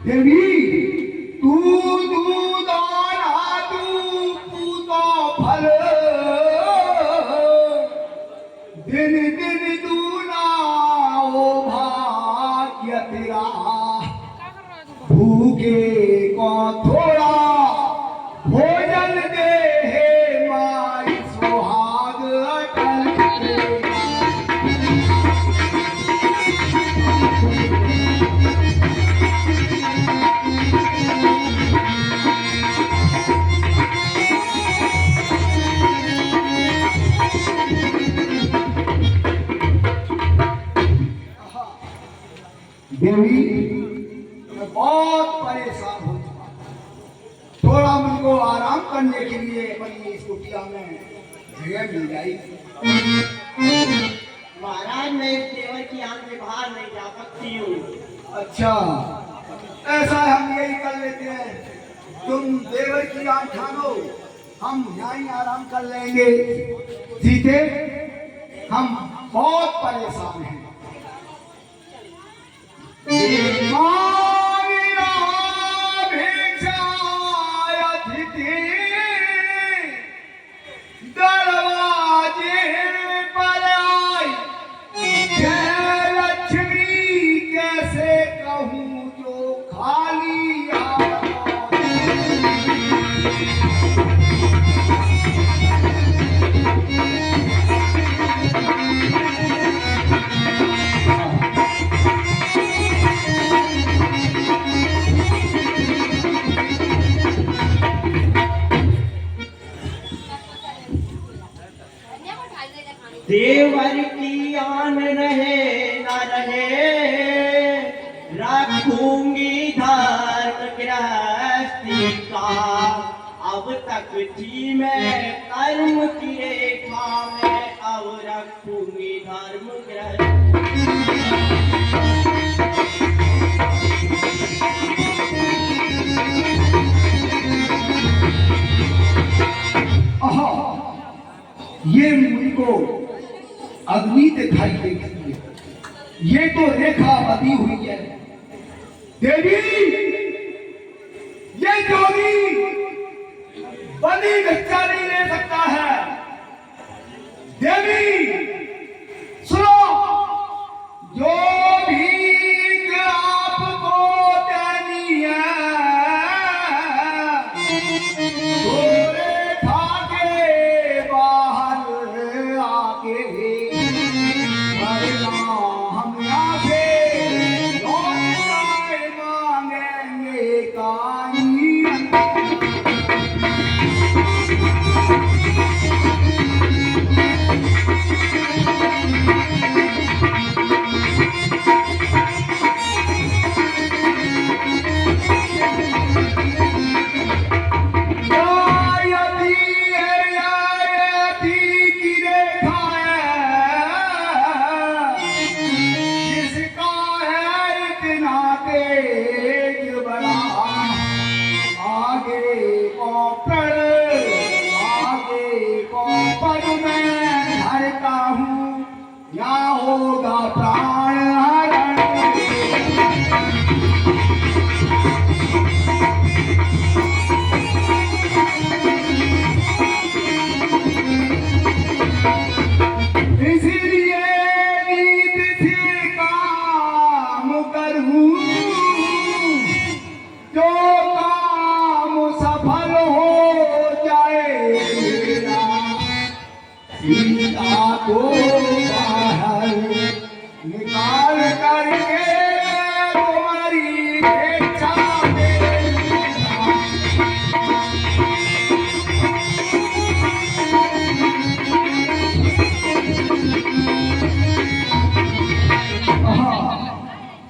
देवी, तू दूधाना तू पूतो फल, दिन दिन दूना ओ भाग्य देवी, मैं बहुत परेशान हो चुका हूं। थोड़ा मुझको आराम करने के लिए अपनी इस कुटिया में जगह मिल जाएगी। महाराज मैं इस देवर की आंख से बाहर नहीं जा सकती हूँ। अच्छा, ऐसा हम यही कर लेते हैं, तुम देवर की आंख ठानो, हम यहीं आराम कर लेंगे। सीते, हम बहुत परेशान हैं। मांगना भिक्षाय अतिथि, दरवाजे पर आई जय लक्ष्मी, कैसे कहूँ जो खाली आई। देवर की आन रहे न रहे, रखूंगी धर्म गृहस्थी का। अब तक थी मैं कर्म की रेखा में, अब रखूंगी धर्म गृहस्थी। आहा, ये मुझको अग्नि दिखाई देती है, ये तो रेखा बंधी हुई है। देवी, ये जोगी बंदी भिक्षा नहीं ले सकता है। देवी सुनो, जो भीख आपको देनी है, गोरे ठाके बाहर आके वरना हम यहाँ से लौट जाए, मांगेंगे काई। होगा प्राण हरण। इसीलिए नीत से काम करूं, जो काम सफल हो जाए मेरा। सीता को बाहर निकाल करके तुम्हारी इच्छा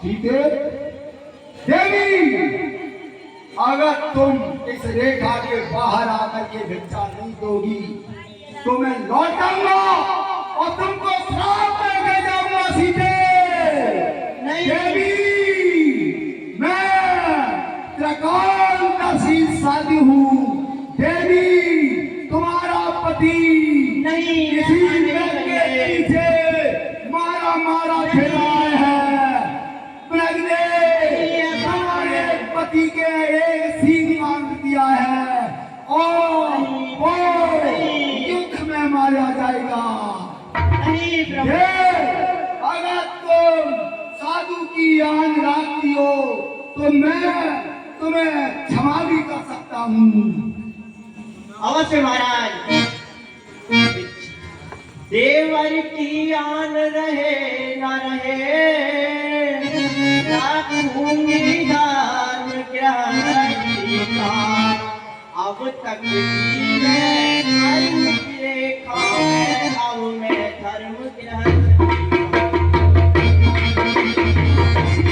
सीते देवी, अगर तुम इस रेखा के बाहर आकर के भिक्षा नहीं दोगी तो मैं लौटाऊंगा और तुमको श्राप दे जाऊंगा। सीते नहीं। देवी, मैं त्रिकालदर्शी साधी हूँ। देवी, तुम्हारा पति नहीं, किसी नहीं, व्यक्ति के नहीं। पीछे मारा मारा फिरा है। नहीं, हमारे पति के एक सींग मांग दिया है और वो युद्ध में मारा जाएगा। नहीं प्रभु। अगर तुम साधु की आन रखती हो तो मैं तुम्हें क्षमा भी कर सकता हूँ। अवश्य महाराज। देवर की आन रहे न रहे, रखूंगी धर्म गृहस्थी का। अब तक की मैं धर्म की रेखा में, अब मैं धर्म गृहस्थी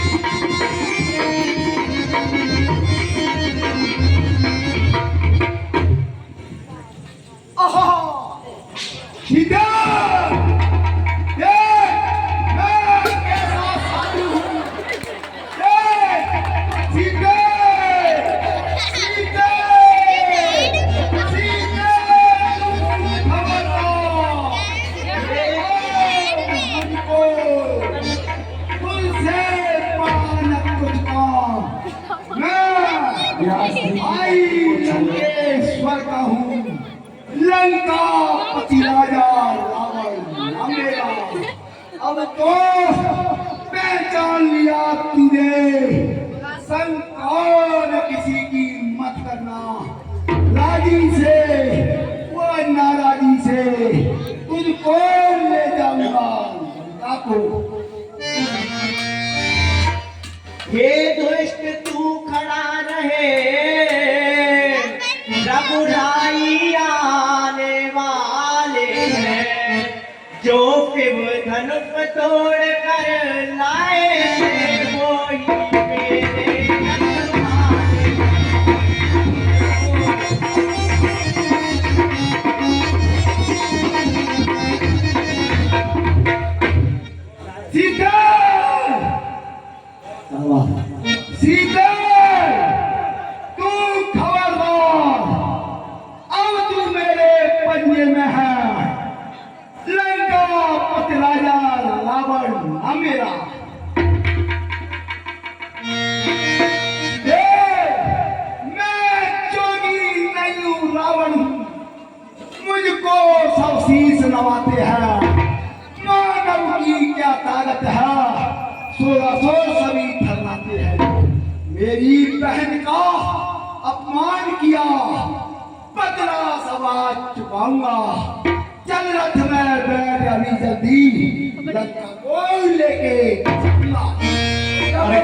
का। तो पहचान लिया तूने, संकोच किसी की मत करना, राजी से वो नाराजी से तुझको ले जाऊंगा को। हे दुष्ट तू खड़ा रहे, रघुराई आने वाले हैं, जो शिव धनुष तोड़ कर लाए थे, वो ही मेरे रखवाले सीता सीता तू खबरदार, अब तू मेरे पंजे में है, लंका पति राजा रावण न मेरा। मैं जोगी नहीं हूँ, रावण हूँ, मुझको सब शीश नवाते हैं, मानव की क्या ताकत है, सोलह सभी थर्राते हैं। मेरी बहन का अपमान किया, बदला सवाल चुकाऊंगा, चल रथ में बैठ अभी जल्दी, लंका को लेके चलूंगा। अरे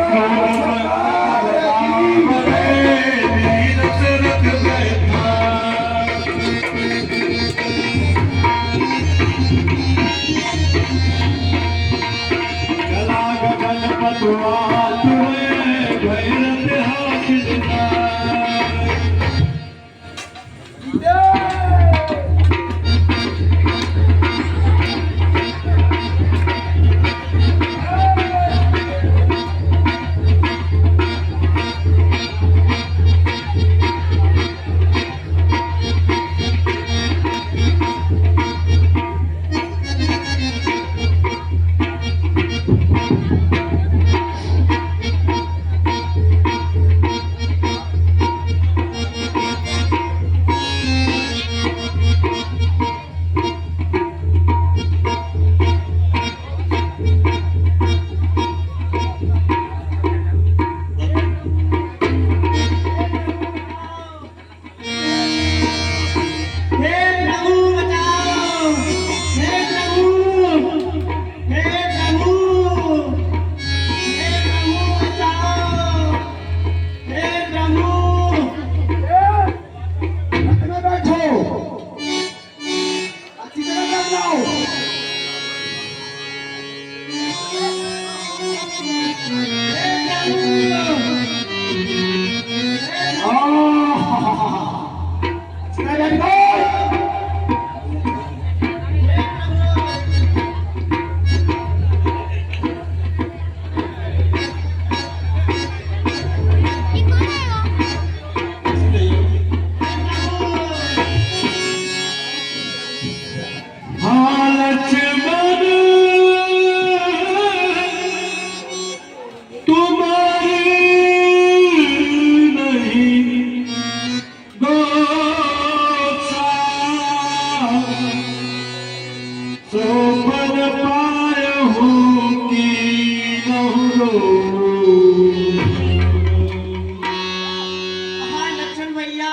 हाँ लक्ष्मण भैया,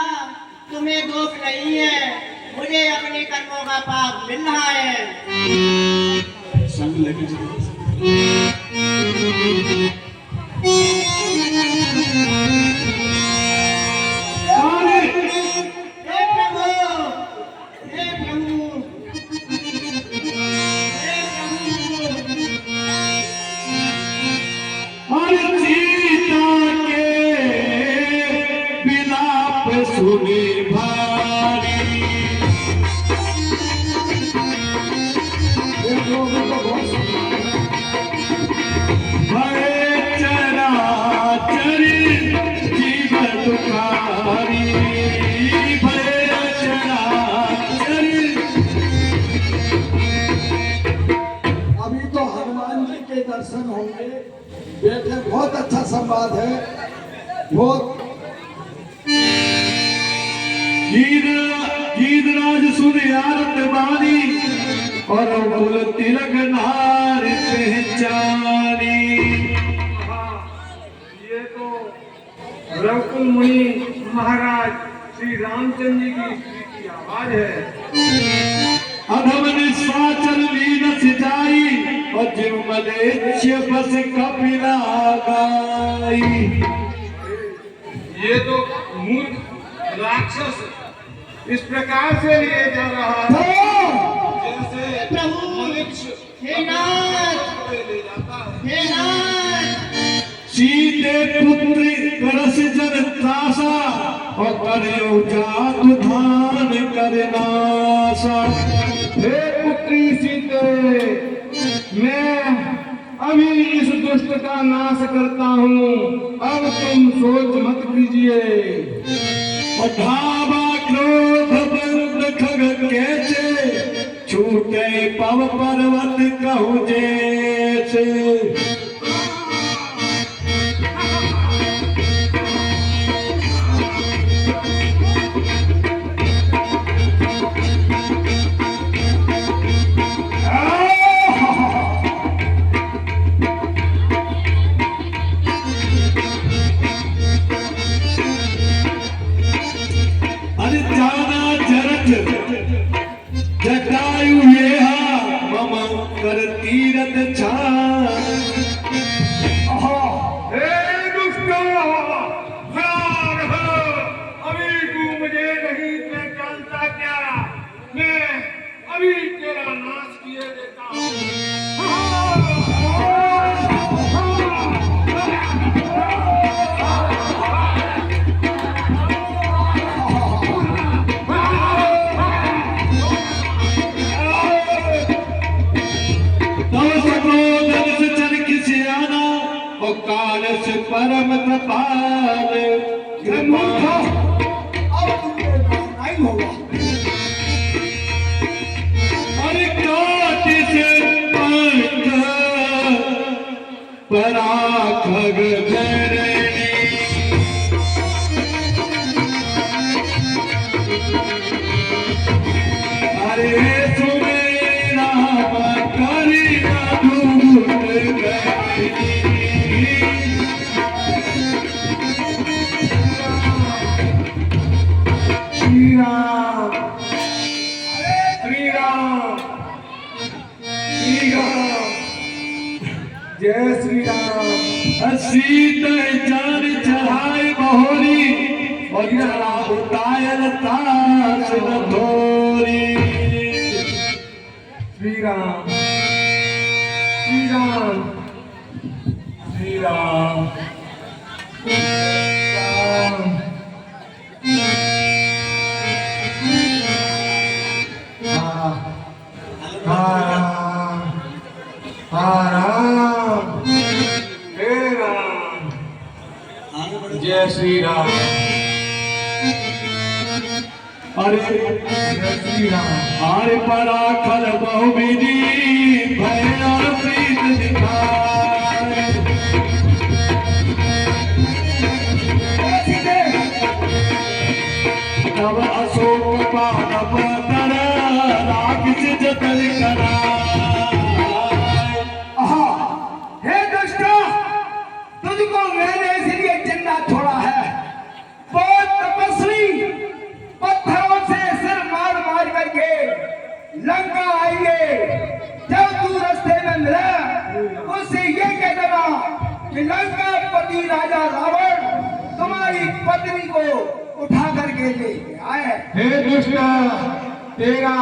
तुम्हें दोष नहीं है, मुझे अपने कर्मों का पाप मिल रहा है। हे प्रभु, हे प्रभु, हे प्रभु। सीता के बिलाप सुने भारी, बड़े चराचर जीव दुखारी, बड़े चराचर। अभी तो हनुमान जी के दर्शन होंगे, बेटे बहुत अच्छा संवाद है, बहुत। गीत राज सुन आरत बानी, और बोल तिलक नार पहचानी। ये तो रघुकुल मुनि महाराज श्री रामचंद्र जी की आवाज है। अधम निस्वाचल लीन सिंचाई और जिमलेच्य बस कपिला गाई। ये तो मूर्ख राक्षस इस प्रकार से लिए जा रहा है जैसे प्रभु मनुष्य हे नाथ ले जाता है। हे नाथ सीते पुत्री करस जन त्रासा और करियो जातु धान करनासा। हे पुत्री सीते, मैं अभी इस दुष्ट का नाश करता हूँ, अब तुम सोच मत कीजिए। और धावा क्रोध बंद खग कैसे छूटे पव पर्वत कहु जैसे। अरे जाना जरत जटायु येहा मम कर तीरथ छान। हे दुष्ट, जार हो, अभी तू मुझे नहीं पहचानता क्या? मैं अभी तेरा नाश किए देता हूँ। और काल से परम कृपाल कृपा। अब तुमको नहीं होगा। अरे काट से पंख पराखग धरणी। अरे सुमेरा करी दूत गई। श्री राम, श्री राम, श्री राम, जय श्री राम। सीत जान चढ़ाए बहोरी और चला उतायल तास न धोरी। श्री राम, श्री राम, श्री राम, राम। राम, हे राम, जय श्री राम। अरे जय श्री राम। आरे पराखल बहुविधि भय और प्रीत दिखाए। तब अशोक पादप तर राक्षस जतन कराए। हे दुष्ट, तुझको मैंने इसलिए जिंदा छोड़ा है। बहुत तपस्वी पत्थरों से सिर मार मार करके लंका आएंगे। जब तू रास्ते में मिला उससे ये कह देना कि लंका पति राजा रावण तुम्हारी पत्नी को उठा करके ले आए। हे दुष्ट, तेरा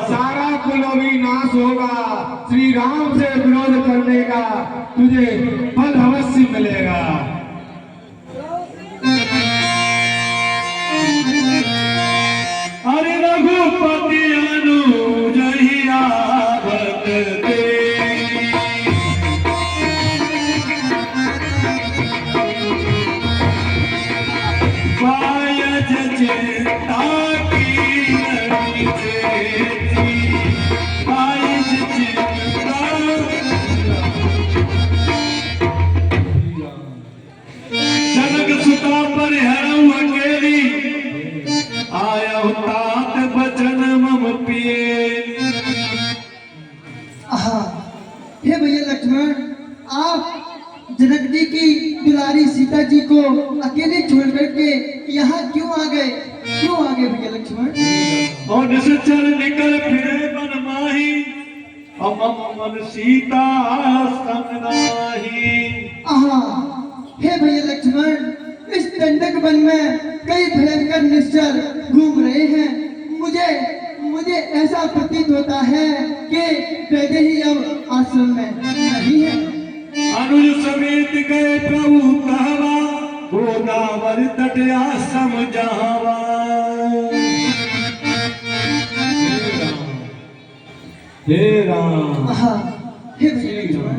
सारा कुल अभी नाश होगा। श्री राम से विरोध करने का तुझे फल अवश्य मिलेगा। अरे रघुपति अनुज ही आवत दे। पायज चिंता की नदी से पायज चिंता। जनक जी की दुलारी सीता जी को अकेले छोड़ करके यहाँ क्यों आ गए भैया लक्ष्मण? और निश्चर निकल फिरे बन माही, अमम मन सीता संग नाही। आहा, हे भैया लक्ष्मण, इस दंडक वन में कई भयंकर निश्चर घूम रहे हैं। मुझे ऐसा प्रतीत होता है कि वैदेही अब आश्रम में नहीं है। अनुज समेत गए प्रभु कहवा, गोदावरी तट आश्रम जावा। हे राम, आहा, हे भैया लक्ष्मण,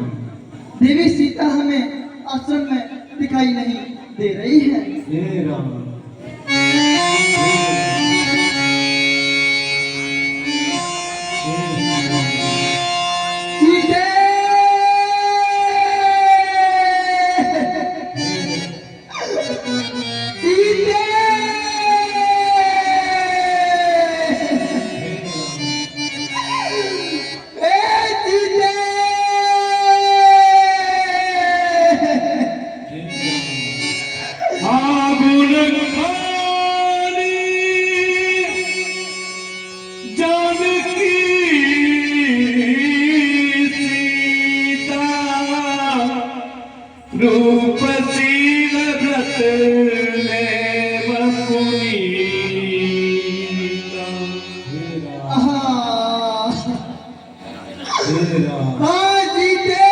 देवी सीता हमें आश्रम में दिखाई नहीं दे रही है। हे राम। सीते! सीते! ए सीते! आगुन खानी जानकी सीता, रूप शील व्रत में पुनीता। आहा, हाँ सीते!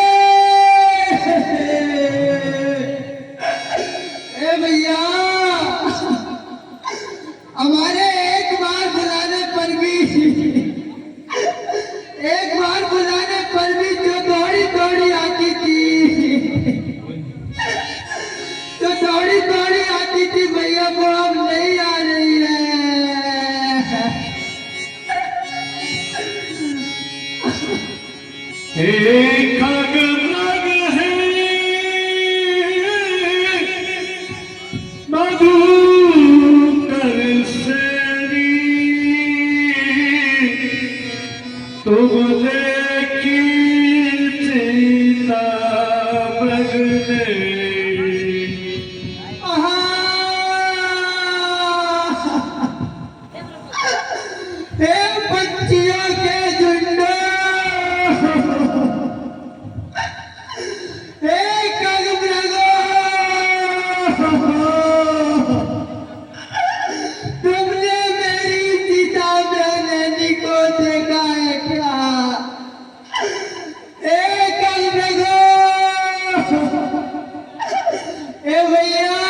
ए भैया, हमारे एक बार बुलाने पर भी जो दौड़ी आती थी भैया, वो अब नहीं आ रही है। एक खग है मधुकर सेनी, तुम देखी सीता बगने। आहा, हे बच्चियों के झुंडो, हे कगमृगो, तुमने मेरी सीता नैनी को देखा है क्या? हे कगमृगो, हे भैया,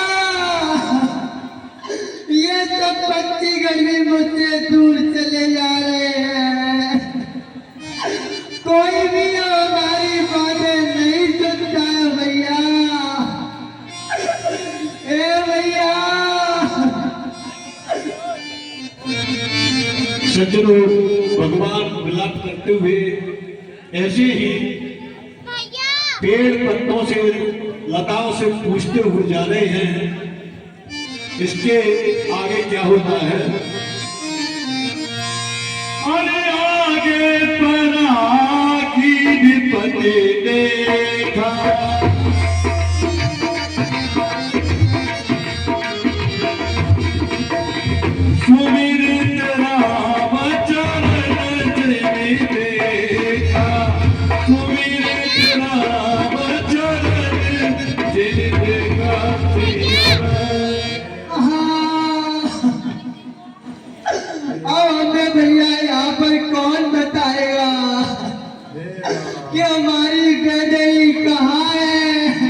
ये सब पक्षीगण भी मुझसे दूर चले जा रहे हैं। कोई भी हमारी बातें नहीं सुनता है भैया। ए भैया, सज्जनों, भगवान विलाप करते हुए ऐसे ही पेड़ पत्तों से, लताओं से पूछते हुए जा रहे हैं। इसके आगे क्या होता है? अरे आगे परागी विपत्ति देखा, सुमिरत राम चरण जिनि देखा, सुमिरत राम चरण जिनि देखा। अब हमें भैया यहाँ पर कौन बताएगा कि हमारी गदई कहाँ है?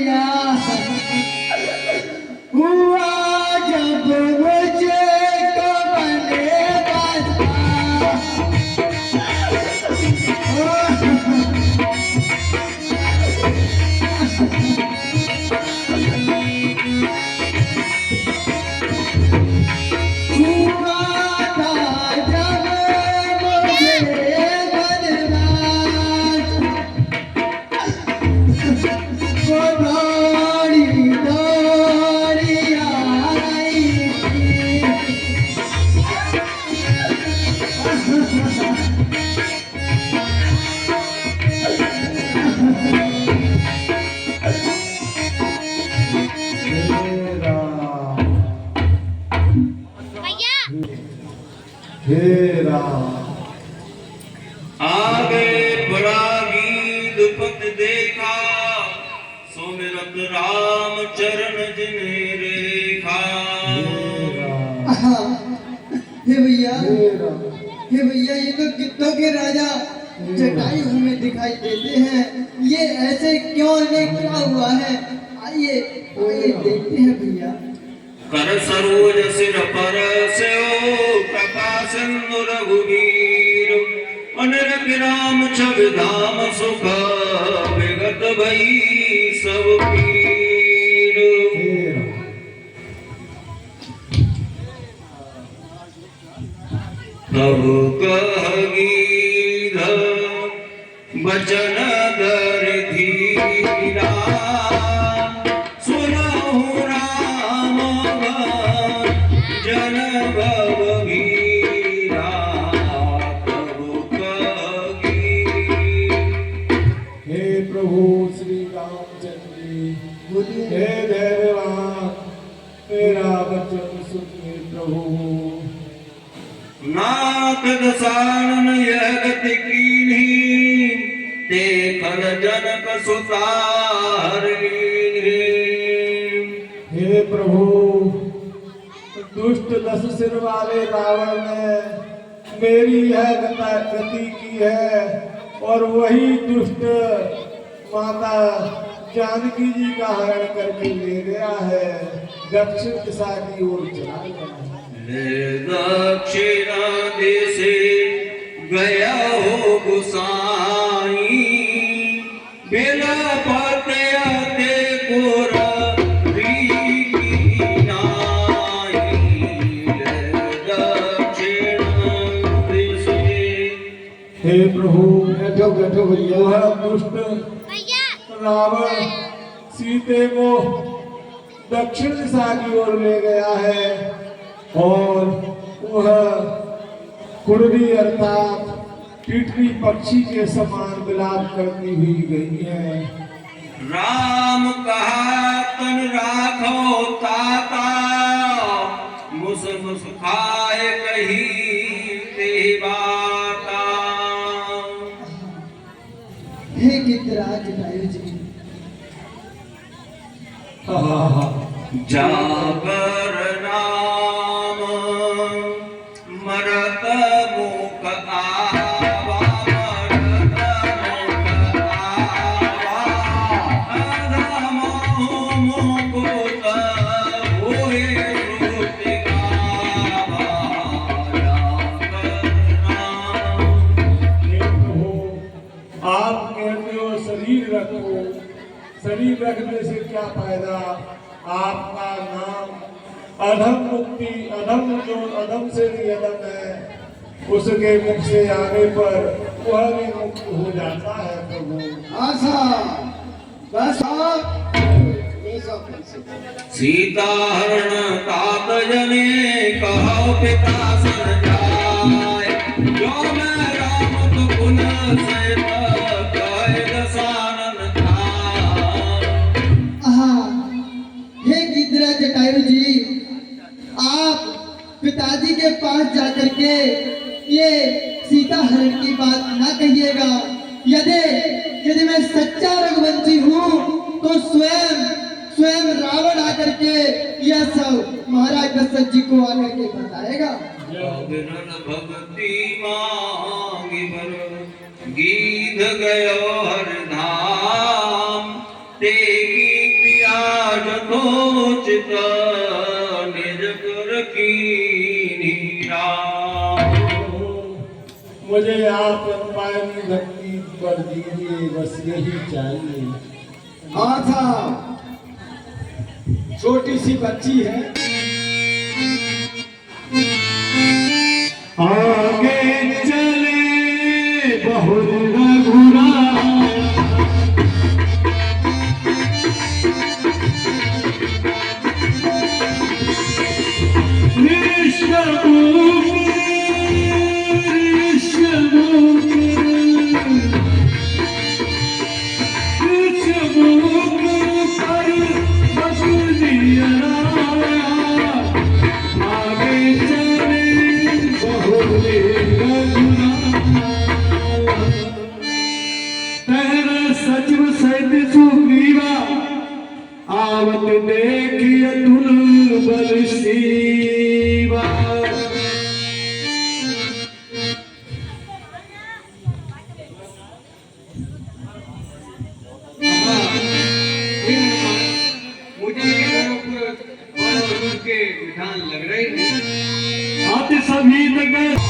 भैया हुआ जब मुझे को बने हे राम आगे बड़ा गीत पत देखा, सुमिरत राम चरण जिन्हें रेखा। हे भैया ये तो गिद्धों के राजा जटायु हमें दिखाई देते हैं। ये ऐसे क्यों इन्हें क्या हुआ है? आइए देखते हैं भैया। कर सरोज सिर पर से प्रकाश रघुवीर, अनरक राम छवि धाम सुख विगत भई सब पीर। तब कह गीध बचन दर धीरा, सुनहु राम जन भव वीरा। तब कह गीध हे प्रभु श्री रामचंद्र जी, हे धैर्यवान मेरा वचन सुनिए प्रभु। नाथ दसानन यह गति कीन्ही, देखल जनक सुतार लीन्ही। हे प्रभु दुष्ट 10 सिर वाले रावण ने मेरी यह गति की है, और वही दुष्ट माता जानकी जी का हरण करके ले गया है, दक्षिण दिशा की ओर चला गया है। दक्षिणा दिशे गया हो गुसाई, बेला पाते आते कोर हे प्रभु बैठो बैठो भैया। वह दुष्ट रावण सीते को दक्षिण दिशा की ओर ले गया है, और वह कुर्री अर्थात टिटरी पक्षी के समान विलाप करती हुई गई है। राम कहा तन राखो ताता, मुस मुस खाए कही ते बाता। हे गिद्धराज जटायु जी, जागर नाम मरत मुख आवा, मरत मुख आवा। राम मुकुट होए श्रुत गावा, जागर नाम। हे प्रभु आप कहते हो शरीर रखो, शरीर रखने से क्या फायदा? आपका नाम अधम मुक्ति, अधम जो अधम से भी अधम है, उसके मुख से आने पर वह भी मुक्त हो जाता है प्रभु। सीता हरण तात जने कहो पिता सन जाय, जो मैं राम तो कुल सहित कहे दसानन थाय। हे गिद्धराज जटायु जी, आप पिताजी के पास जाकर के ये सीता हरण की बात ना कहिएगा। यदि मैं सच्चा रघुवंशी हूँ तो स्वयं रावण आकर के यह सब महाराज दशरथ जी को आकर के बताएगा। विरल भक्ति मांगी बर गीध गयो हर धाम, तेगी सोचता निज गुर कीनी राम। मुझे आप पानी भक्ति कर दीजिए, बस यही चाहिए। हाँ साहब, छोटी सी बच्ची है, आगे चले बहुत रघुराया, सचिव सहित सुग्रीवा आवत देखिय तुल बल सीवा। मुझे के विधान लग रहे हैं। आते सभी तक